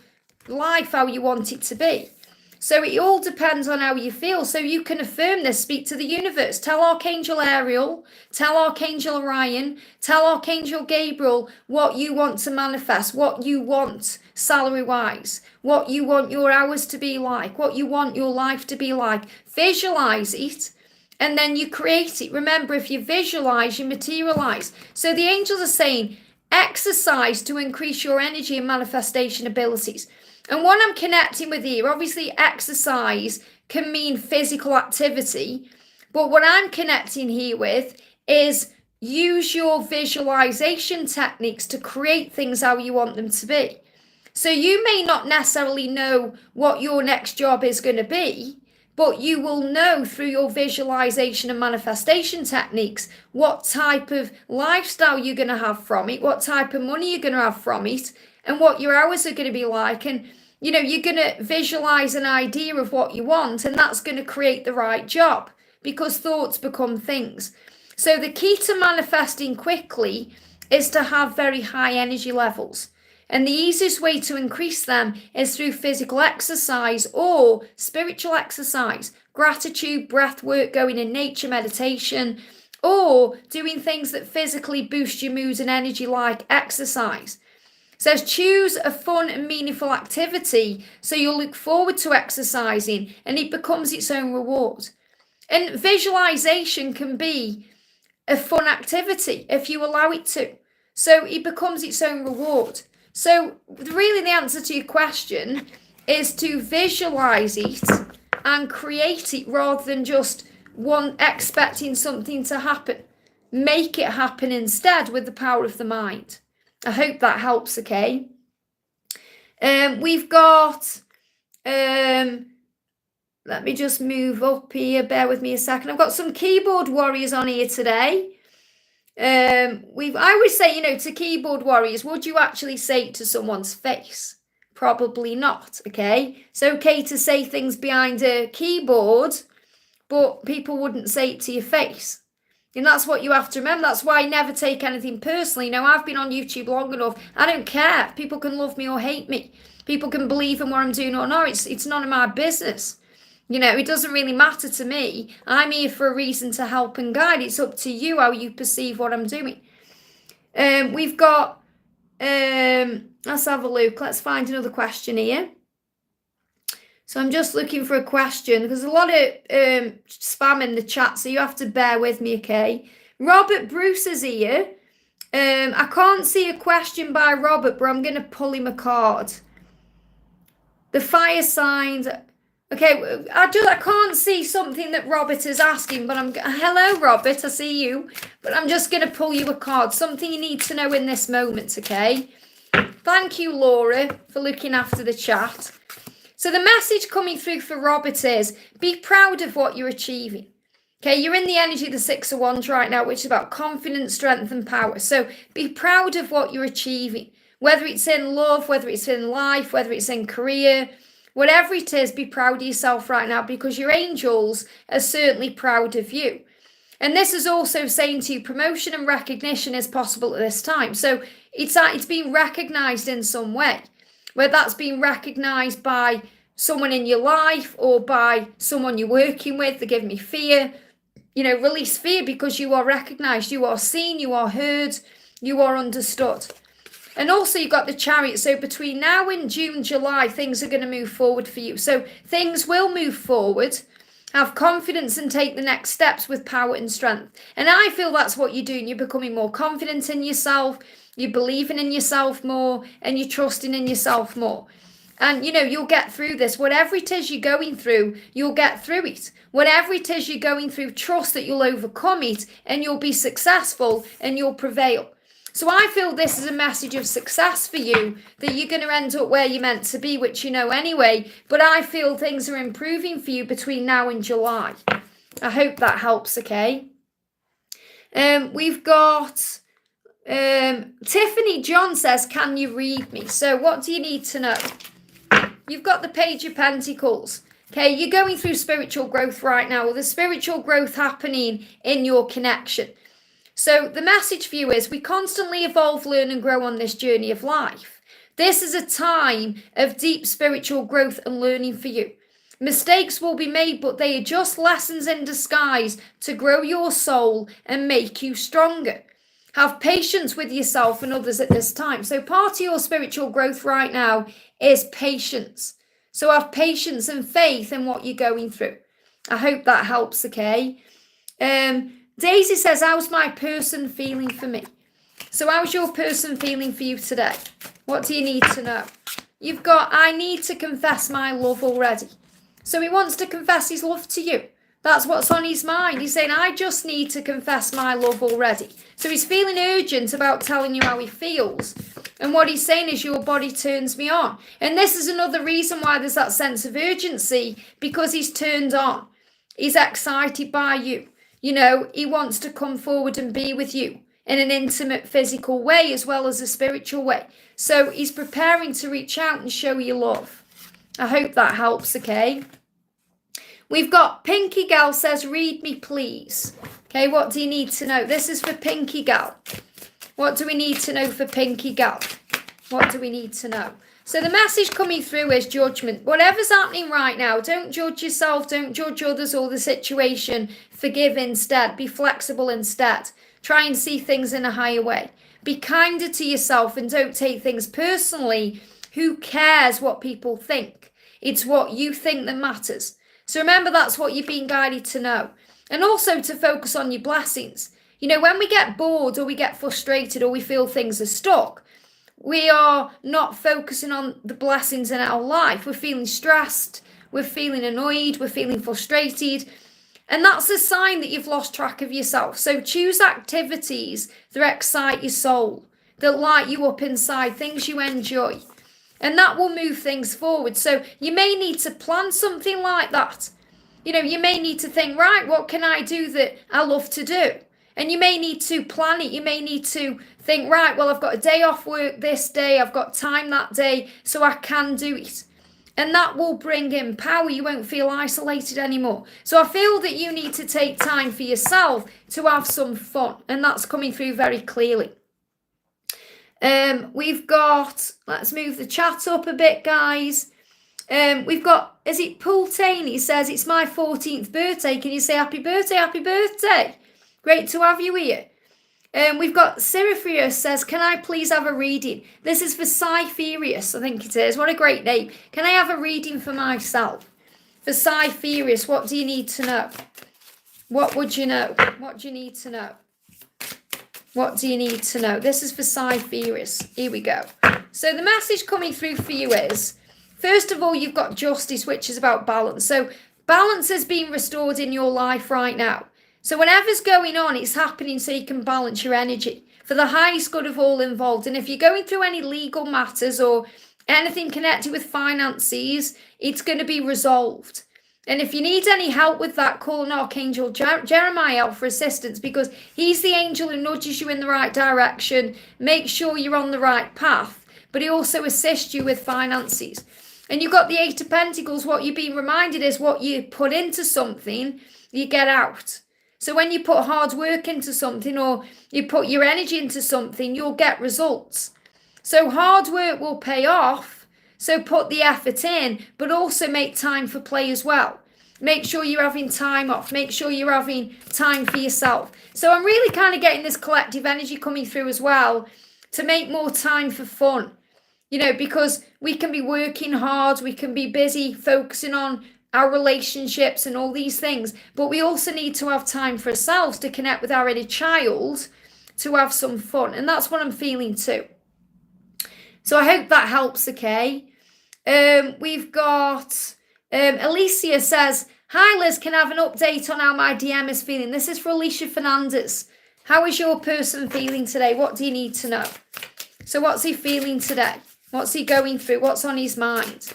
life how you want it to be. So it all depends on how you feel. So you can affirm this, speak to the universe, tell Archangel Ariel, tell Archangel Orion, tell Archangel Gabriel what you want to manifest, what you want salary-wise, what you want your hours to be like, what you want your life to be like. Visualize it, and then you create it. Remember, if you visualize, you materialize. So the angels are saying, exercise to increase your energy and manifestation abilities. And what I'm connecting with here, obviously exercise can mean physical activity, but what I'm connecting here with is use your visualization techniques to create things how you want them to be. So you may not necessarily know what your next job is going to be, but you will know through your visualization and manifestation techniques what type of lifestyle you're going to have from it, what type of money you're going to have from it, and what your hours are going to be like. And you're going to visualize an idea of what you want, and that's going to create the right job, because thoughts become things. So the key to manifesting quickly is to have very high energy levels. And the easiest way to increase them is through physical exercise or spiritual exercise, gratitude, breath work, going in nature, meditation, or doing things that physically boost your mood and energy like exercise. It says choose a fun and meaningful activity so you'll look forward to exercising and it becomes its own reward. And visualization can be a fun activity if you allow it to. So it becomes its own reward. So really the answer to your question is to visualize it and create it rather than just expecting something to happen. Make it happen instead with the power of the mind. I hope that helps, okay? We've got, let me just move up here. Bear with me a second. I've got some keyboard warriors on here today. I always say, to keyboard warriors, would you actually say it to someone's face? Probably not, okay? It's okay to say things behind a keyboard, but people wouldn't say it to your face. And that's what you have to remember. That's why I never take anything personally. I've been on YouTube long enough. I don't care. People can love me or hate me. People can believe in what I'm doing or not. It's none of my business. It doesn't really matter to me. I'm here for a reason to help and guide. It's up to you how you perceive what I'm doing. We've got, let's have a look. Let's find another question here. So I'm just looking for a question because there's a lot of spam in the chat, so you have to bear with me, okay? Robert Bruce is here. I can't see a question by Robert, but I'm going to pull him a card. The fire signs. Okay, I can't see something that Robert is asking, but hello, Robert, I see you. But I'm just going to pull you a card, something you need to know in this moment, okay? Thank you, Laura, for looking after the chat. So the message coming through for Robert is, be proud of what you're achieving. Okay, you're in the energy of the Six of Wands right now, which is about confidence, strength, and power. So be proud of what you're achieving, whether it's in love, whether it's in life, whether it's in career, whatever it is, be proud of yourself right now because your angels are certainly proud of you. And this is also saying to you, promotion and recognition is possible at this time. So it's being recognized in some way. Whether that's being recognised by someone in your life or by someone you're working with, they're giving me fear. Release fear because you are recognised, you are seen, you are heard, you are understood. And also you've got the Chariot. So between now and June, July, things are going to move forward for you. So things will move forward. Have confidence and take the next steps with power and strength. And I feel that's what you're doing. You're becoming more confident in yourself. You're believing in yourself more and you're trusting in yourself more. And, you'll get through this. Whatever it is you're going through, you'll get through it. Whatever it is you're going through, trust that you'll overcome it and you'll be successful and you'll prevail. So I feel this is a message of success for you, that you're going to end up where you're meant to be, which you know anyway. But I feel things are improving for you between now and July. I hope that helps, okay? We've got... Tiffany John says, can you read me? So what do you need to know? You've got the Page of Pentacles. Okay, you're going through spiritual growth right now. Well, there's spiritual growth happening in your connection. So the message for you is we constantly evolve, learn and grow on this journey of life. This is a time of deep spiritual growth and learning for you. Mistakes will be made, but they are just lessons in disguise to grow your soul and make you stronger. Have patience with yourself and others at this time. So part of your spiritual growth right now is patience. So have patience and faith in what you're going through. I hope that helps, okay? Daisy says, how's my person feeling for me? So how's your person feeling for you today? What do you need to know? You've got, I need to confess my love already. So he wants to confess his love to you. That's what's on his mind. He's saying, I just need to confess my love already. So he's feeling urgent about telling you how he feels. And what he's saying is, your body turns me on. And this is another reason why there's that sense of urgency, because he's turned on. He's excited by you. He wants to come forward and be with you in an intimate physical way as well as a spiritual way. So he's preparing to reach out and show you love. I hope that helps, okay? We've got Pinky Gal says, read me please. Okay, what do you need to know? This is for Pinky Gal. What do we need to know for Pinky Gal? What do we need to know? So the message coming through is judgment. Whatever's happening right now, don't judge yourself, don't judge others or the situation. Forgive instead. Be flexible instead. Try and see things in a higher way. Be kinder to yourself and don't take things personally. Who cares what people think? It's what you think that matters. So remember, that's what you're being guided to know. And also to focus on your blessings. When we get bored or we get frustrated or we feel things are stuck, we are not focusing on the blessings in our life. We're feeling stressed, we're feeling annoyed, we're feeling frustrated. And that's a sign that you've lost track of yourself. So choose activities that excite your soul, that light you up inside, things you enjoy. And that will move things forward. So you may need to plan something like that. You may need to think, right, what can I do that I love to do? And you may need to plan it. You may need to think, right, well, I've got a day off work this day. I've got time that day, so I can do it. And that will bring in power. You won't feel isolated anymore. So I feel that you need to take time for yourself to have some fun. And that's coming through very clearly. We've got, let's move the chat up a bit, guys. We've got, is it Pultane? He says, it's my 14th birthday. Can you say happy birthday? Happy birthday. Great to have you here. We've got Seraphrius says, can I please have a reading? This is for Cypherius, I think it is. What a great name. Can I have a reading for myself? For Cypherius, what do you need to know? What would you know? What do you need to know? What do you need to know? This is for Cypherius. Here we go. So the message coming through for you is, first of all, you've got justice, which is about balance. So balance is being restored in your life right now. So whatever's going on, it's happening so you can balance your energy for the highest good of all involved. And if you're going through any legal matters or anything connected with finances, it's going to be resolved. And if you need any help with that, call an Archangel Jeremiah for assistance, because he's the angel who nudges you in the right direction, make sure you're on the right path, but he also assists you with finances. And you've got the Eight of Pentacles. What you're being reminded is what you put into something, you get out. So when you put hard work into something or you put your energy into something, you'll get results. So hard work will pay off. So put the effort in, but also make time for play as well. Make sure you're having time off. Make sure you're having time for yourself. So I'm really kind of getting this collective energy coming through as well to make more time for fun. Because we can be working hard, we can be busy focusing on our relationships and all these things, but we also need to have time for ourselves to connect with our inner child, to have some fun. And that's what I'm feeling too. So I hope that helps, okay? We've got Alicia says, hi Liz, can I have an update on how my DM is feeling? This is for Alicia Fernandez. How is your person feeling today? What do you need to know? So what's he feeling today? What's he going through? What's on his mind?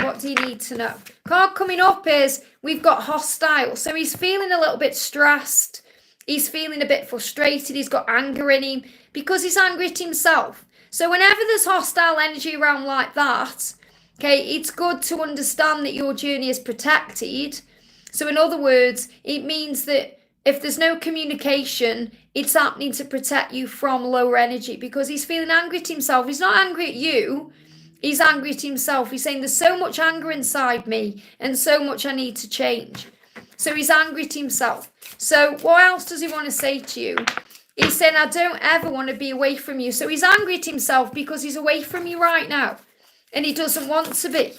What do you need to know? Card coming up is we've got hostile. So he's feeling a little bit stressed. He's feeling a bit frustrated. He's got anger in him because he's angry at himself. So whenever there's hostile energy around like that, okay, it's good to understand that your journey is protected. So in other words, it means that if there's no communication, it's happening to protect you from lower energy, because he's feeling angry at himself. He's not angry at you. He's angry at himself. He's saying there's so much anger inside me and so much I need to change. So he's angry at himself. So what else does he want to say to you? He's saying, I don't ever want to be away from you. So he's angry at himself because he's away from you right now. And he doesn't want to be.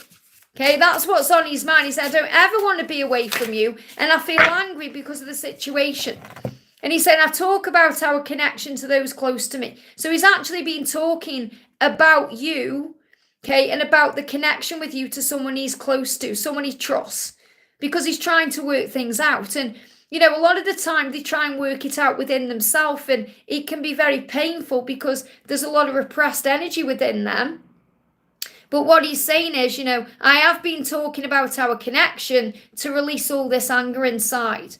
Okay, that's what's on his mind. He said, I don't ever want to be away from you. And I feel angry because of the situation. And he said, I talk about our connection to those close to me. So he's actually been talking about you, okay, and about the connection with you to someone he's close to, someone he trusts, because he's trying to work things out. And, a lot of the time they try and work it out within themselves, and it can be very painful because there's a lot of repressed energy within them. But what he's saying is, I have been talking about our connection to release all this anger inside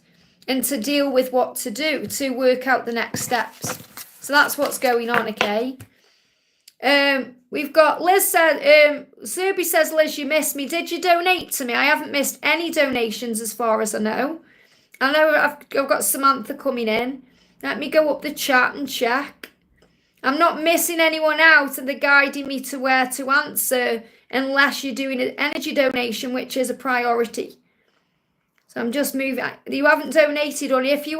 and to deal with what to do, to work out the next steps. So that's what's going on, okay? We've got Liz said, Serby says, Liz, you missed me. Did you donate to me? I haven't missed any donations as far as I know. I know I've got Samantha coming in. Let me go up the chat and check. I'm not missing anyone out, and they're guiding me to where to answer unless you're doing an energy donation, which is a priority. So I'm just moving. You haven't donated, honey. If you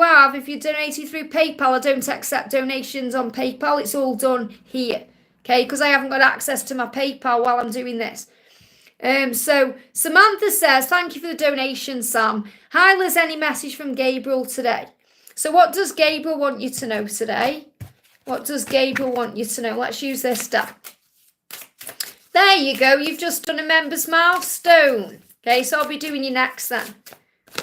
donated through PayPal, I don't accept donations on PayPal. It's all done here. Okay, because I haven't got access to my PayPal while I'm doing this. So Samantha says, thank you for the donation, Sam. Hi, Liz, any message from Gabriel today? So what does Gabriel want you to know today? What does Gabriel want you to know? Let's use this deck. There you go. You've just done a member's milestone. Okay, so I'll be doing you next then.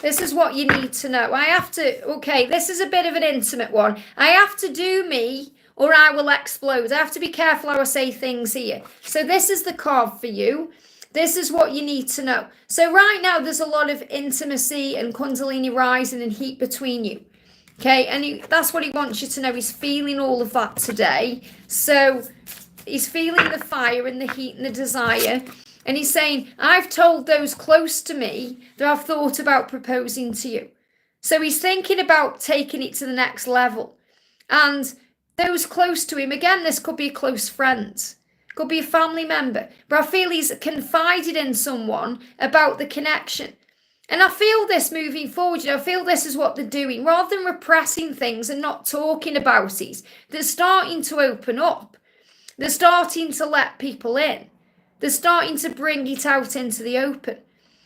This is what you need to know. I have to, okay, this is a bit of an intimate one. I have to do me or I will explode. I have to be careful how I say things here. So this is the card for you. This is what you need to know. So right now there's a lot of intimacy and Kundalini rising and heat between you. Okay, and that's what he wants you to know. He's feeling all of that today. So he's feeling the fire and the heat and the desire. And he's saying, I've told those close to me that I've thought about proposing to you. So he's thinking about taking it to the next level. And those close to him, again, this could be a close friend. Could be a family member. But I feel he's confided in someone about the connection. And I feel this moving forward, I feel this is what they're doing. Rather than repressing things and not talking about it, they're starting to open up. They're starting to let people in. They're starting to bring it out into the open.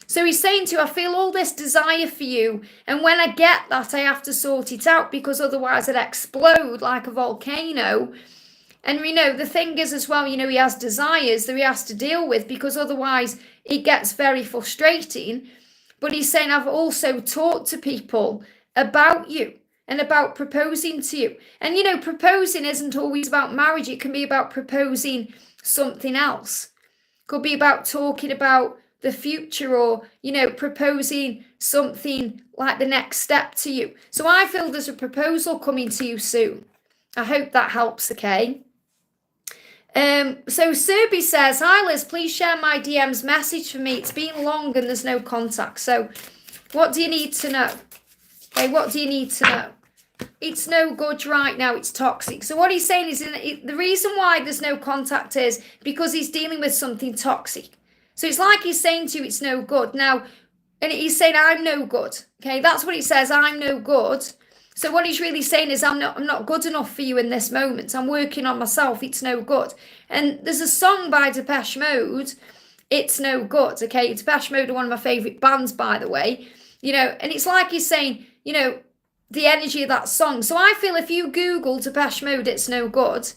So he's saying to you, I feel all this desire for you. And when I get that, I have to sort it out because otherwise I'd explode like a volcano. And we know the thing is as well, he has desires that he has to deal with because otherwise it gets very frustrating. But he's saying, I've also talked to people about you and about proposing to you. And, proposing isn't always about marriage. It can be about proposing something else. Could be about talking about the future or, proposing something like the next step to you. So I feel there's a proposal coming to you soon. I hope that helps, okay? So Serby says, hi Liz, please share my DM's message for me. It's been long and there's no contact. So what do you need to know? Okay, what do you need to know? It's no good right now. It's toxic. So what he's saying is the reason why there's no contact is because he's dealing with something toxic. So it's like he's saying to you, it's no good. Now, and he's saying, I'm no good. Okay, that's what he says. I'm no good. So what he's really saying is I'm not good enough for you in this moment. I'm working on myself. It's no good. And there's a song by Depeche Mode, It's No Good. Okay, Depeche Mode are one of my favourite bands, by the way. And it's like he's saying, the energy of that song. So I feel if you Google Depeche Mode, It's No Good,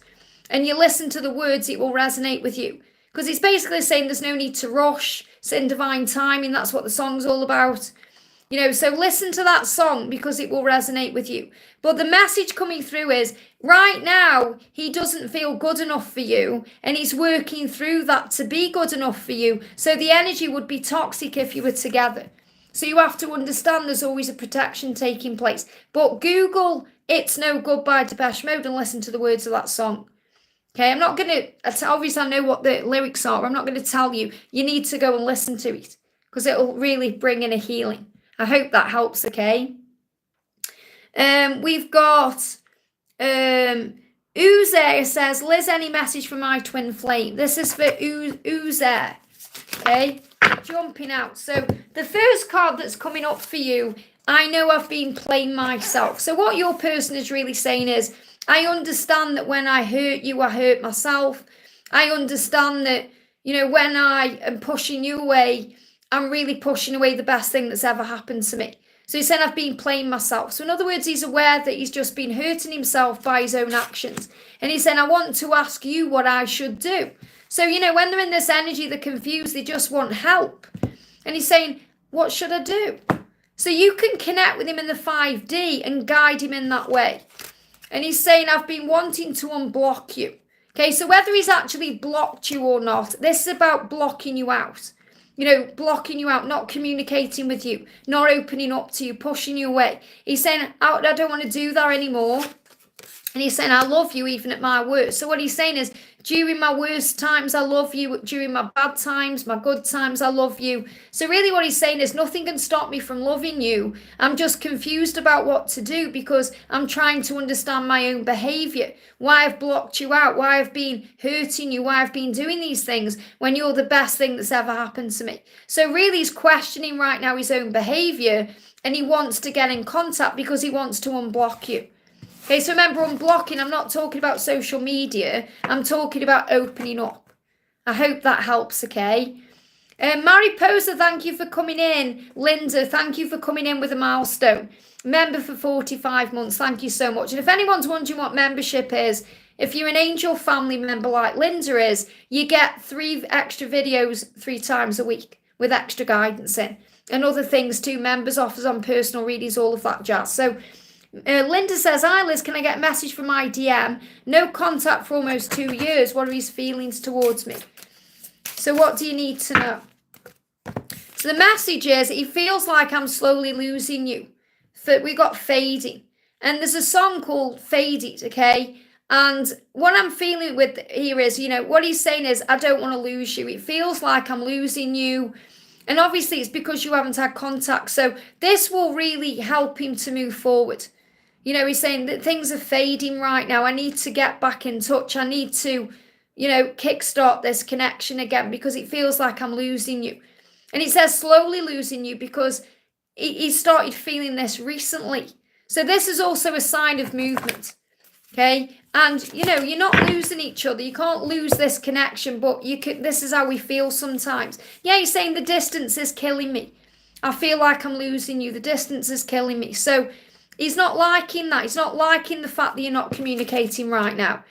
and you listen to the words, it will resonate with you. Because it's basically saying there's no need to rush. It's in divine timing. That's what the song's all about. So listen to that song because it will resonate with you. But the message coming through is right now, he doesn't feel good enough for you and he's working through that to be good enough for you. So the energy would be toxic if you were together. So you have to understand there's always a protection taking place. But Google It's No Good by Depeche Mode and listen to the words of that song. Okay, I'm not going to, obviously I know what the lyrics are, but I'm not going to tell you. You need to go and listen to it because it'll really bring in a healing. I hope that helps, okay? We've got Uzer says, Liz, any message for my twin flame? This is for Uzer, okay? Jumping out. So the first card that's coming up for you, I know I've been playing myself. So what your person is really saying is, I understand that when I hurt you, I hurt myself. I understand that, when I am pushing you away, I'm really pushing away the best thing that's ever happened to me. So he's saying I've been playing myself. So in other words, he's aware that he's just been hurting himself by his own actions. And he's saying, I want to ask you what I should do. So, when they're in this energy, they're confused, they just want help. And he's saying, what should I do? So you can connect with him in the 5D and guide him in that way. And he's saying, I've been wanting to unblock you. Okay, so whether he's actually blocked you or not, this is about blocking you out. Blocking you out, not communicating with you, not opening up to you, pushing you away. He's saying, I don't want to do that anymore. And he's saying, I love you even at my worst. So what he's saying is, during my worst times, I love you. During my bad times, my good times, I love you. So really what he's saying is, nothing can stop me from loving you. I'm just confused about what to do because I'm trying to understand my own behavior. Why I've blocked you out, why I've been hurting you, why I've been doing these things when you're the best thing that's ever happened to me. So really he's questioning right now his own behavior and he wants to get in contact because he wants to unblock you. Okay, so remember, unblocking, I'm not talking about social media. I'm talking about opening up. I hope that helps, okay? Mariposa, thank you for coming in. Linda, thank you for coming in with a milestone. Member for 45 months, thank you so much. And if anyone's wondering what membership is, if you're an angel family member like Linda is, you get 3 extra videos 3 times a week with extra guidance in. And other things too, members offers on personal readings, all of that jazz. So Linda says, hi Liz, can I get a message from my DM? No contact for almost 2 years. What are his feelings towards me? So what do you need to know? So the message is, he feels like I'm slowly losing you. We got fading. And there's a song called Faded, okay? And what I'm feeling with here is, what he's saying is, I don't want to lose you. It feels like I'm losing you. And obviously it's because you haven't had contact. So this will really help him to move forward. He's saying that things are fading right now. I need to get back in touch. I need to, kickstart this connection again because it feels like I'm losing you. And it says slowly losing you because he started feeling this recently. So this is also a sign of movement. Okay. And, you're not losing each other. You can't lose this connection, but this is how we feel sometimes. Yeah, he's saying the distance is killing me. I feel like I'm losing you. The distance is killing me. So he's not liking that. He's not liking the fact that you're not communicating right now.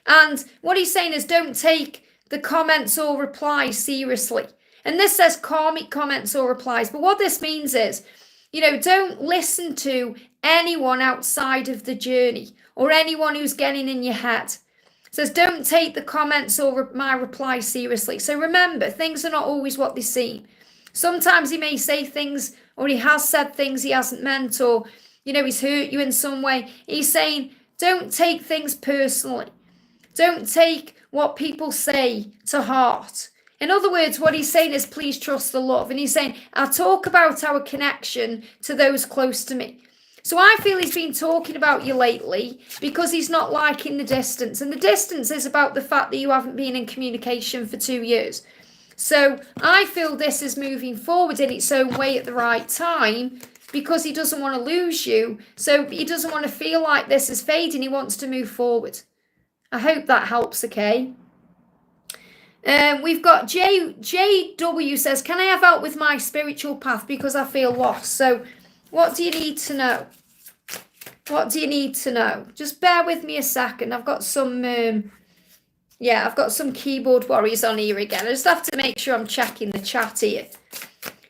And what he's saying is don't take the comments or replies seriously. And this says karmic comments or replies. But what this means is, don't listen to anyone outside of the journey or anyone who's getting in your head. It says don't take the comments or my replies seriously. So remember, things are not always what they seem. Sometimes he may say things or he has said things he hasn't meant or, he's hurt you in some way. He's saying don't take things personally. Don't take what people say to heart. In other words, what he's saying is please trust the love. And he's saying, I talk about our connection to those close to me. So I feel he's been talking about you lately because he's not liking the distance. And the distance is about the fact that you haven't been in communication for 2 years. So I feel this is moving forward in its own way at the right time because he doesn't want to lose you. So he doesn't want to feel like this is fading. He wants to move forward. I hope that helps, okay? We've got JW says, can I have help with my spiritual path because I feel lost? So what do you need to know? What do you need to know? Just bear with me a second. I've got some, I've got some keyboard warriors on here again. I just have to make sure I'm checking the chat here.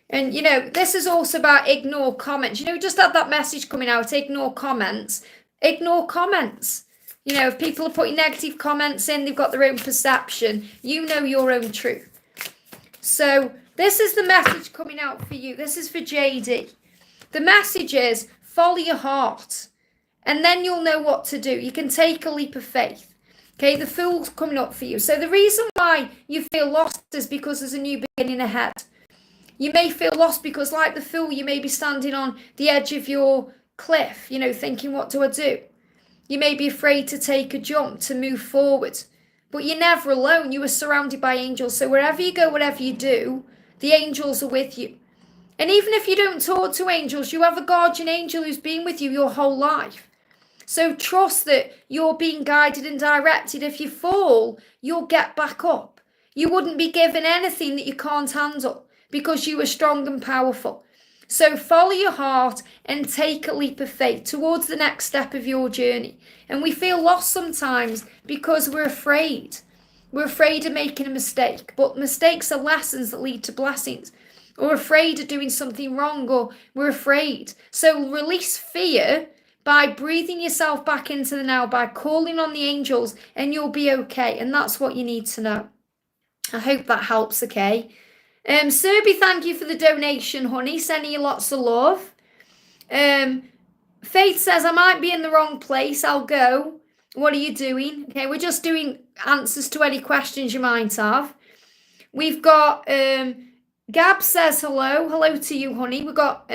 And, this is also about ignore comments. Just had that message coming out, ignore comments. Ignore comments. If people are putting negative comments in, they've got their own perception. You know your own truth. So this is the message coming out for you. This is for JD. The message is follow your heart. And then you'll know what to do. You can take a leap of faith. Okay, the Fool's coming up for you. So the reason why you feel lost is because there's a new beginning ahead. You may feel lost because like the Fool, you may be standing on the edge of your cliff, thinking, what do I do? You may be afraid to take a jump, to move forward. But you're never alone. You are surrounded by angels. So wherever you go, whatever you do, the angels are with you. And even if you don't talk to angels, you have a guardian angel who's been with you your whole life. So trust that you're being guided and directed. If you fall, you'll get back up. You wouldn't be given anything that you can't handle because you are strong and powerful. So follow your heart and take a leap of faith towards the next step of your journey. And we feel lost sometimes because we're afraid. We're afraid of making a mistake. But mistakes are lessons that lead to blessings. Or afraid of doing something wrong, or we're afraid. So release fear by breathing yourself back into the now, by calling on the angels, and you'll be okay. And that's what you need to know. I hope that helps, okay? Serby, thank you for the donation, honey. Sending you lots of love. Faith says, I might be in the wrong place. I'll go. What are you doing? Okay, we're just doing answers to any questions you might have. We've got Gab says hello. Hello to you, honey. We've got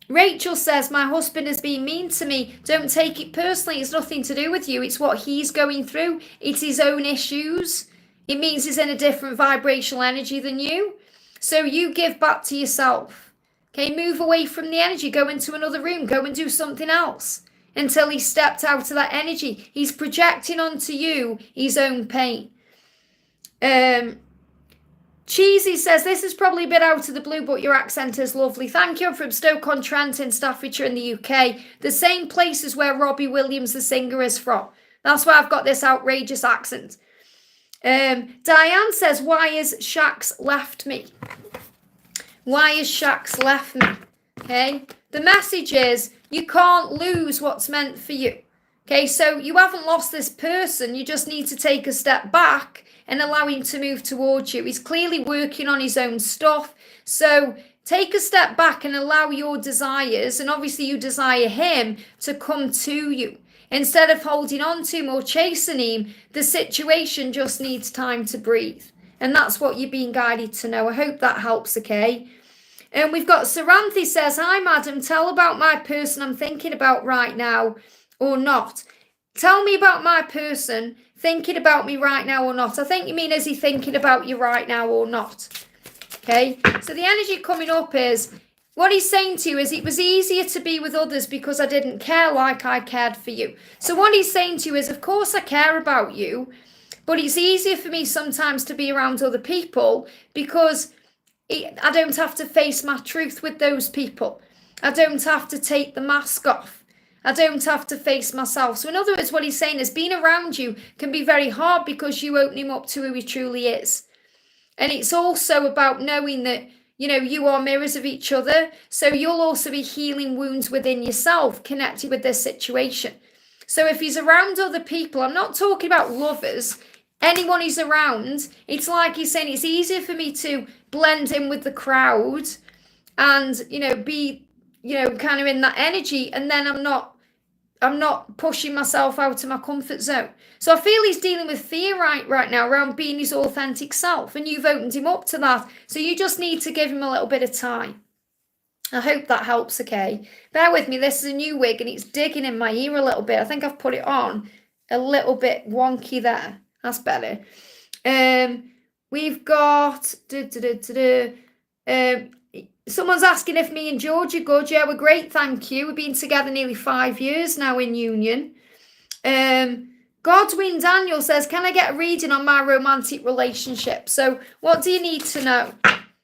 Rachel says, my husband has been mean to me. Don't take it personally. It's nothing to do with you. It's what he's going through. It's his own issues. It means he's in a different vibrational energy than you. So you give back to yourself. Okay, move away from the energy. Go into another room. Go and do something else until he stepped out of that energy. He's projecting onto you his own pain. Cheesy says, this is probably a bit out of the blue, but your accent is lovely. Thank you. I'm from Stoke-on-Trent in Staffordshire in the UK. The same places where Robbie Williams, the singer, is from. That's why I've got this outrageous accent. Diane says, why is Shax left me? Why is Shax left me? Okay. The message is, you can't lose what's meant for you. Okay. So you haven't lost this person. You just need to take a step back and allow him to move towards you. He's clearly working on his own stuff. So take a step back and allow your desires, and obviously you desire him, to come to you. Instead of holding on to him or chasing him, the situation just needs time to breathe. And that's what you're being guided to know. I hope that helps, okay? And we've got Saranthi says, hi, madam, tell about my person I'm thinking about right now or not. Tell me about my person thinking about me right now or not. I think you mean, is he thinking about you right now or not? Okay, so the energy coming up is, what he's saying to you is, it was easier to be with others because I didn't care like I cared for you. So what he's saying to you is, of course I care about you, but it's easier for me sometimes to be around other people because I don't have to face my truth with those people. I don't have to take the mask off. I don't have to face myself. So in other words, what he's saying is, being around you can be very hard because you open him up to who he truly is. And it's also about knowing that, you know, you are mirrors of each other. So you'll also be healing wounds within yourself connected with this situation. So if he's around other people, I'm not talking about lovers, anyone he's around, it's like he's saying, it's easier for me to blend in with the crowd and, you know, be, you know, kind of in that energy, and then I'm not pushing myself out of my comfort zone. So I feel he's dealing with fear right now around being his authentic self, and you've opened him up to that. So you just need to give him a little bit of time. I hope that helps, okay? Bear with me, this is a new wig and it's digging in my ear a little bit. I think I've put it on a little bit wonky there. That's better. We've got... someone's asking if me and George are good. Yeah, we're great, thank you. We've been together nearly 5 years now in union. Godwin Daniel says, can I get a reading on my romantic relationship? So what do you need to know?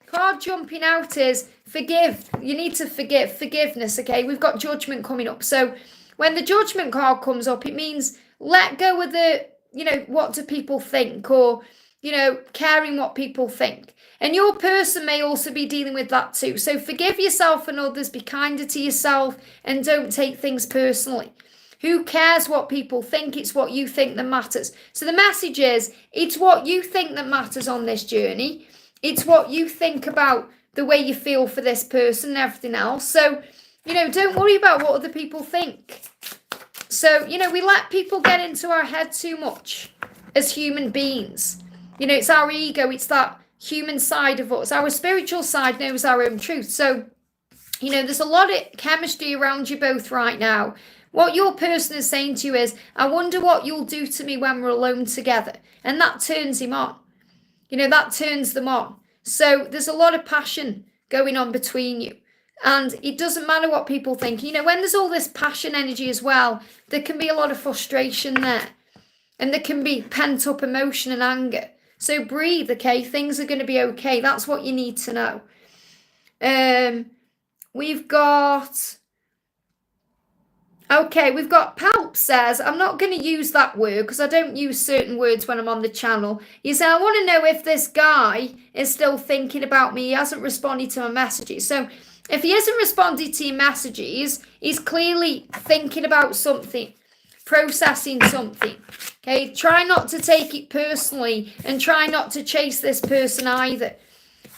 Card jumping out is forgive. You need to forgive. Forgiveness, okay? We've got judgment coming up. So when the judgment card comes up, it means let go of the, you know, what do people think, or, you know, caring what people think. And your person may also be dealing with that too. So forgive yourself and others, be kinder to yourself, and don't take things personally. Who cares what people think? It's what you think that matters. So the message is, it's what you think that matters on this journey. It's what you think about the way you feel for this person and everything else. So, you know, don't worry about what other people think. So, you know, we let people get into our head too much as human beings. You know, it's our ego. It's that human side of us. Our spiritual side knows our own truth. So, you know, there's a lot of chemistry around you both right now. What your person is saying to you is, I wonder what you'll do to me when we're alone together. And that turns him on. You know, that turns them on. So there's a lot of passion going on between you. And it doesn't matter what people think. You know, when there's all this passion energy as well, there can be a lot of frustration there. And there can be pent up emotion and anger. So breathe, okay? Things are going to be okay. That's what you need to know. We've got... Okay, we've got Palp says, I'm not going to use that word because I don't use certain words when I'm on the channel. He said, I want to know if this guy is still thinking about me. He hasn't responded to my messages. So if he hasn't responded to your messages, he's clearly thinking about something, processing something. Okay, try not to take it personally and try not to chase this person either.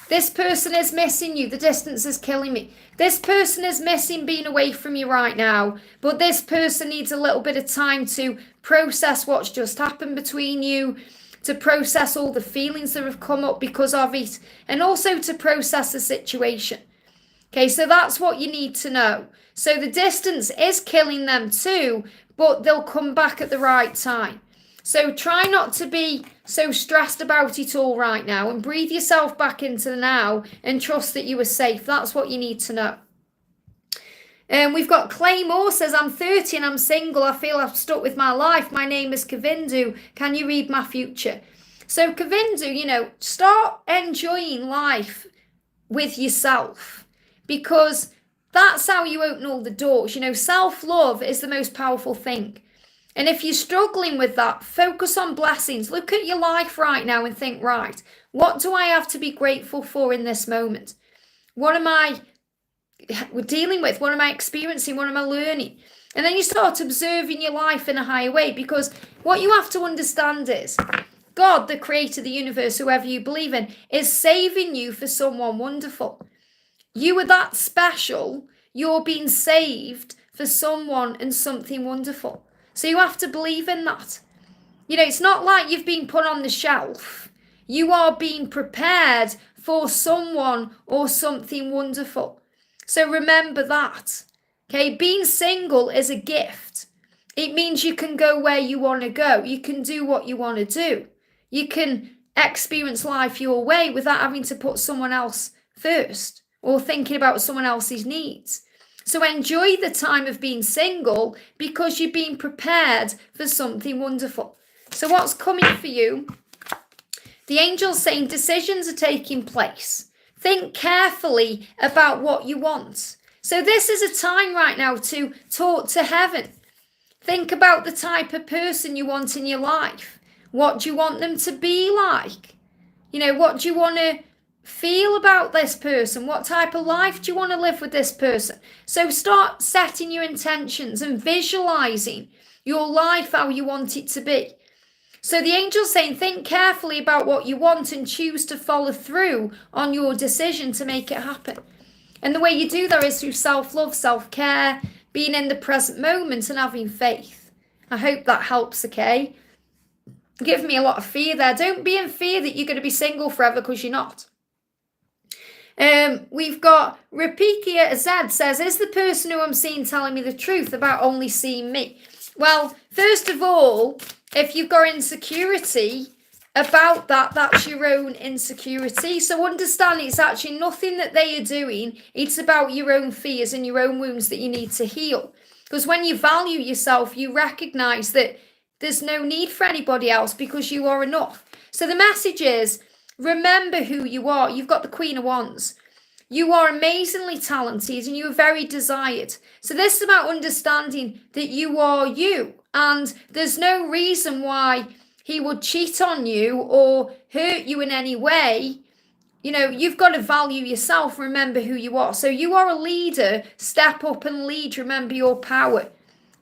This person is missing you. The distance is killing me. This person is missing being away from you right now. But this person needs a little bit of time to process what's just happened between you, to process all the feelings that have come up because of it, and also to process the situation. Okay, so that's what you need to know. So the distance is killing them too, but they'll come back at the right time. So try not to be so stressed about it all right now, and breathe yourself back into the now and trust that you are safe. That's what you need to know. And we've got Claymore says, I'm 30 and I'm single. I feel I've stuck with my life. My name is Kavindu. Can you read my future? So Kavindu, start enjoying life with yourself, because that's how you open all the doors. Self-love is the most powerful thing. And if you're struggling with that, focus on blessings. Look at your life right now and think, right, what do I have to be grateful for in this moment? What am I dealing with? What am I experiencing? What am I learning? And then you start observing your life in a higher way, because what you have to understand is God, the creator of the universe, whoever you believe in, is saving you for someone wonderful. You are that special. You're being saved for someone and something wonderful. So you have to believe in that. It's not like you've been put on the shelf. You are being prepared for someone or something wonderful. So remember that. Okay, being single is a gift. It means you can go where you want to go. You can do what you want to do. You can experience life your way without having to put someone else first or thinking about someone else's needs. So enjoy the time of being single, because you're being prepared for something wonderful. So what's coming for you? The angel's saying decisions are taking place. Think carefully about what you want. So this is a time right now to talk to heaven. Think about the type of person you want in your life. What do you want them to be like? What do you want to feel about this person? What type of life do you want to live with this person? So start setting your intentions and visualizing your life how you want it to be. So the angel's saying, think carefully about what you want and choose to follow through on your decision to make it happen. And the way you do that is through self-love, self-care, being in the present moment and having faith. I hope that helps, okay? Give me a lot of fear there. Don't be in fear that you're going to be single forever, because you're not. We've got Rapikia Z says, is the person who I'm seeing telling me the truth about only seeing me? Well, first of all, if you've got insecurity about that, that's your own insecurity. So understand it's actually nothing that they are doing. It's about your own fears and your own wounds that you need to heal. Because when you value yourself, you recognize that there's no need for anybody else, because you are enough. So the message is, remember who you are. You've got the Queen of Wands. You are amazingly talented and you are very desired. So this is about understanding that you are you. And there's no reason why he would cheat on you or hurt you in any way. You've got to value yourself. Remember who you are. So you are a leader. Step up and lead. Remember your power.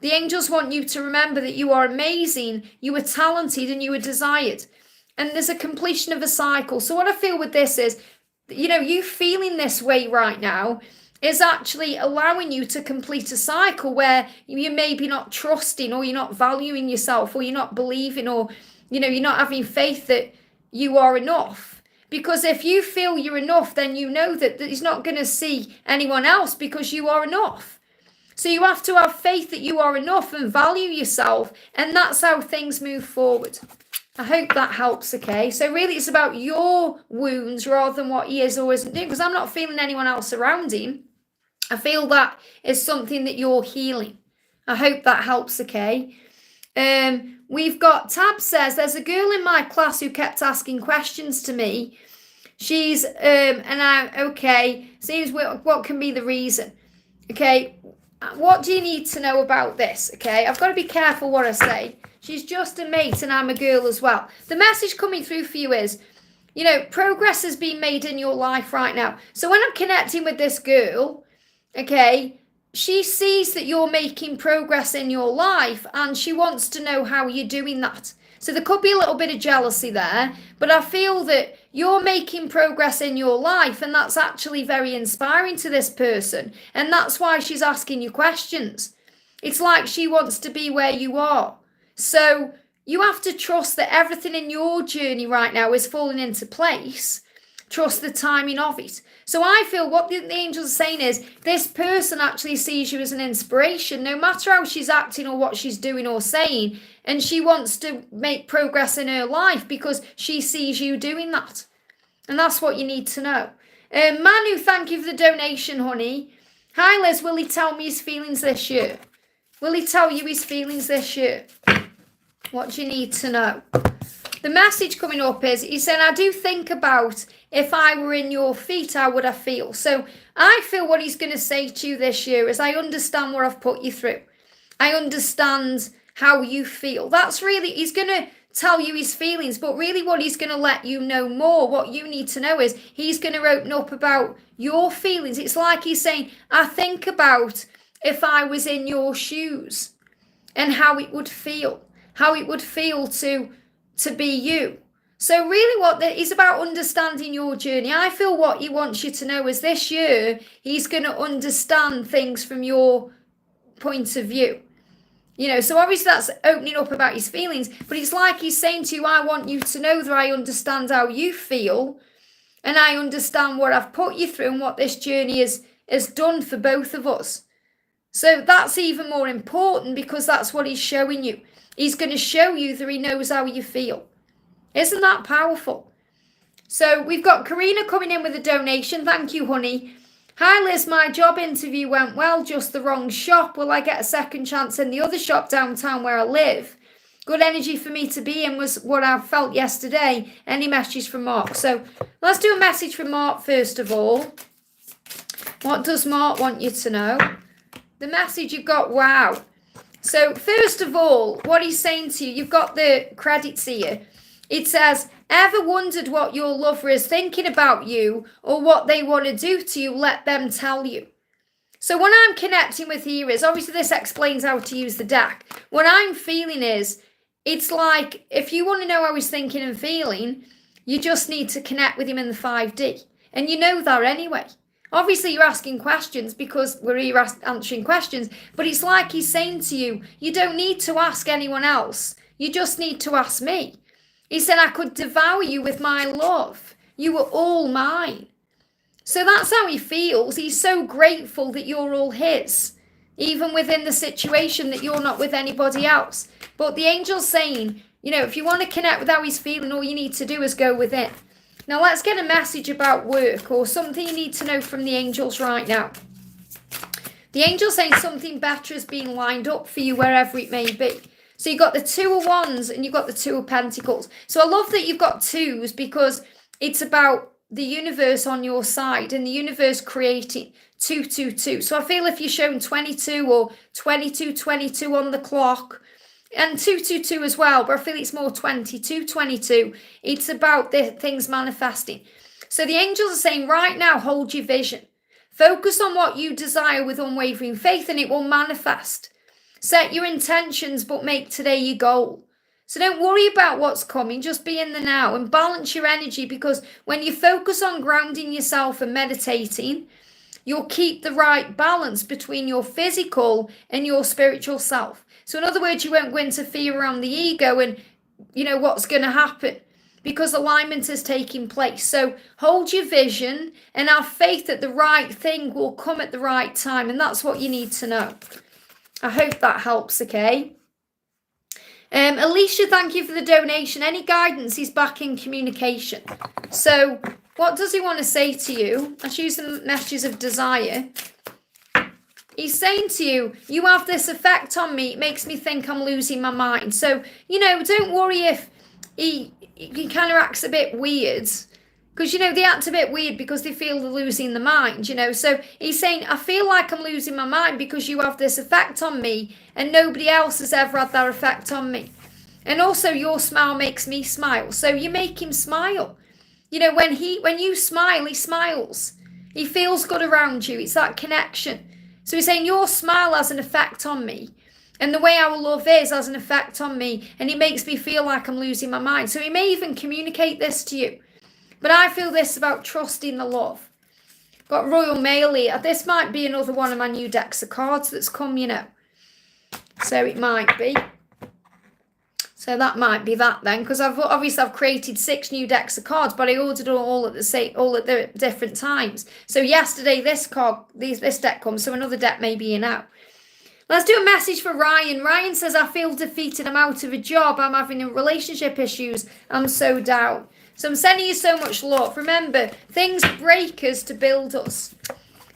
The angels want you to remember that you are amazing, you are talented, and you are desired. And there's a completion of a cycle. So what I feel with this is, you feeling this way right now is actually allowing you to complete a cycle where you're maybe not trusting, or you're not valuing yourself, or you're not believing, or, you're not having faith that you are enough. Because if you feel you're enough, then you know that he's not going to see anyone else, because you are enough. So you have to have faith that you are enough and value yourself. And that's how things move forward. I hope that helps, okay? So really it's about your wounds rather than what he is or isn't doing, because I'm not feeling anyone else around him. I feel that is something that you're healing. I hope that helps, okay? We've got Tab says, there's a girl in my class who kept asking questions to me. She's, seems what can be the reason? Okay, what do you need to know about this? Okay, I've got to be careful what I say. She's just a mate and I'm a girl as well. The message coming through for you is, progress has been made in your life right now. So when I'm connecting with this girl, okay, she sees that you're making progress in your life and she wants to know how you're doing that. So there could be a little bit of jealousy there, but I feel that you're making progress in your life and that's actually very inspiring to this person. And that's why she's asking you questions. It's like she wants to be where you are. So you have to trust that everything in your journey right now is falling into place. Trust the timing of it. So I feel what the angels are saying is this person actually sees you as an inspiration, no matter how she's acting or what she's doing or saying. And she wants to make progress in her life because she sees you doing that. And that's what you need to know. Manu, thank you for the donation, honey. Hi, Liz. Will he tell me his feelings this year? Will he tell you his feelings this year? What do you need to know? the message coming up is, he said, I do think about if I were in your feet, how would I feel? So I feel what he's going to say to you this year is, I understand what I've put you through. I understand how you feel. That's really, he's going to tell you his feelings, but really what he's going to let you know more, what you need to know is, he's going to open up about your feelings. It's like he's saying, I think about if I was in your shoes and how it would feel to be you. So really what is about understanding your journey. I feel what he wants you to know is, this year, he's going to understand things from your point of view. So obviously that's opening up about his feelings, but it's like he's saying to you, I want you to know that I understand how you feel, and I understand what I've put you through and what this journey has done for both of us. So that's even more important, because that's what he's showing you. He's going to show you that he knows how you feel. Isn't that powerful? So we've got Karina coming in with a donation. Thank you, honey. Hi Liz, my job interview went well, just the wrong shop. Will I get a second chance in the other shop downtown where I live? Good energy for me to be in was what I felt yesterday. Any messages from Mark? So let's do a message from Mark first of all. What does Mark want you to know? The message you've got, wow. So first of all, what he's saying to you, you've got the credits here. It says, ever wondered what your lover is thinking about you or what they want to do to you? Let them tell you. So what I'm connecting with here is, obviously this explains how to use the deck. What I'm feeling is, it's like, if you want to know how he's thinking and feeling, you just need to connect with him in the 5D. And you know that anyway. Obviously you're asking questions because we're here answering questions, but it's like he's saying to you, you don't need to ask anyone else. You just need to ask me. He said, I could devour you with my love. You were all mine. So that's how he feels. He's so grateful that you're all his, even within the situation that you're not with anybody else. But the angel's saying, if you want to connect with how he's feeling, all you need to do is go within. Now let's get a message about work or something you need to know from the angels right now. The angel's saying something better is being lined up for you wherever it may be. So you've got the 2 of Wands and you've got the 2 of Pentacles. So I love that you've got 2s, because it's about the universe on your side and the universe creating 222. So I feel if you're showing 22 or 2222 on the clock, and 222 as well, but I feel it's more 2222. It's about the things manifesting. So the angels are saying right now, hold your vision. Focus on what you desire with unwavering faith and it will manifest. Set your intentions, but make today your goal. So don't worry about what's coming, just be in the now and balance your energy, because when you focus on grounding yourself and meditating, you'll keep the right balance between your physical and your spiritual self. So in other words, you won't go into fear around the ego and, what's going to happen, because alignment is taking place. So hold your vision and have faith that the right thing will come at the right time. And that's what you need to know. I hope that helps, okay? Alicia, thank you for the donation. Any guidance is back in communication. So what does he want to say to you? Let's use the messages of desire. He's saying to you, you have this effect on me. It makes me think I'm losing my mind. So, don't worry if he kind of acts a bit weird. Because, they act a bit weird because they feel they're losing the mind, So he's saying, I feel like I'm losing my mind because you have this effect on me and nobody else has ever had that effect on me. And also your smile makes me smile. So you make him smile. When you smile, he smiles. He feels good around you. It's that connection. So he's saying your smile has an effect on me. And the way our love is has an effect on me. And it makes me feel like I'm losing my mind. So he may even communicate this to you. But I feel this about trusting the love. Got Royal Mail here. This might be another one of my new decks of cards that's come, So it might be. So that might be that then. Because I've created 6 new decks of cards, but I ordered all at the different times. So yesterday this deck comes, so another deck may be in now. Let's do a message for Ryan. Ryan says, I feel defeated. I'm out of a job. I'm having relationship issues. I'm so down. So I'm sending you so much love. Remember, things break us to build us.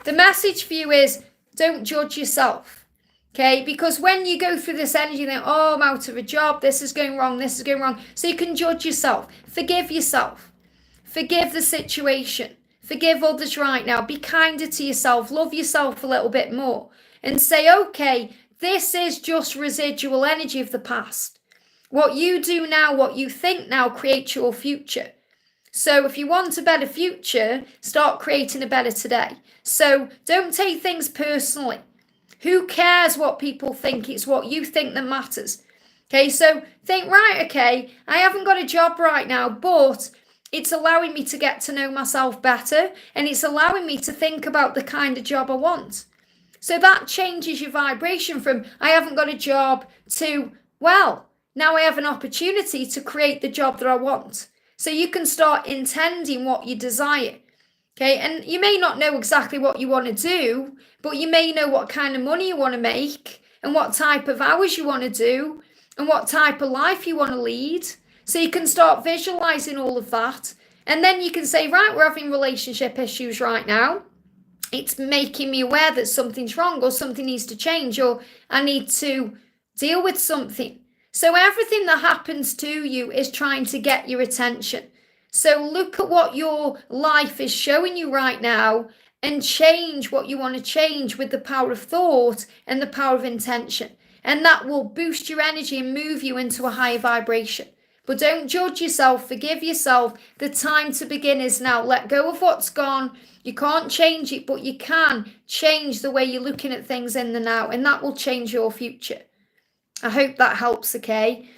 The message for you is, don't judge yourself. Okay, because when you go through this energy, then, oh, I'm out of a job, this is going wrong, this is going wrong. So you can judge yourself, forgive yourself, forgive the situation, forgive others right now, be kinder to yourself, love yourself a little bit more, and say, okay, this is just residual energy of the past. What you do now, what you think now, creates your future. So if you want a better future, start creating a better today. So don't take things personally. Who cares what people think? It's what you think that matters. Okay, so think, right, okay, I haven't got a job right now, but it's allowing me to get to know myself better, and it's allowing me to think about the kind of job I want. So that changes your vibration from, I haven't got a job, to, well, now I have an opportunity to create the job that I want. So you can start intending what you desire. Okay, and you may not know exactly what you want to do, but you may know what kind of money you want to make and what type of hours you want to do and what type of life you want to lead. So you can start visualizing all of that. And then you can say, right, we're having relationship issues right now. It's making me aware that something's wrong or something needs to change or I need to deal with something. So everything that happens to you is trying to get your attention. So look at what your life is showing you right now and change what you want to change with the power of thought and the power of intention. And that will boost your energy and move you into a higher vibration. But don't judge yourself, forgive yourself. The time to begin is now. Let go of what's gone. You can't change it, but you can change the way you're looking at things in the now, and that will change your future. I hope that helps, okay?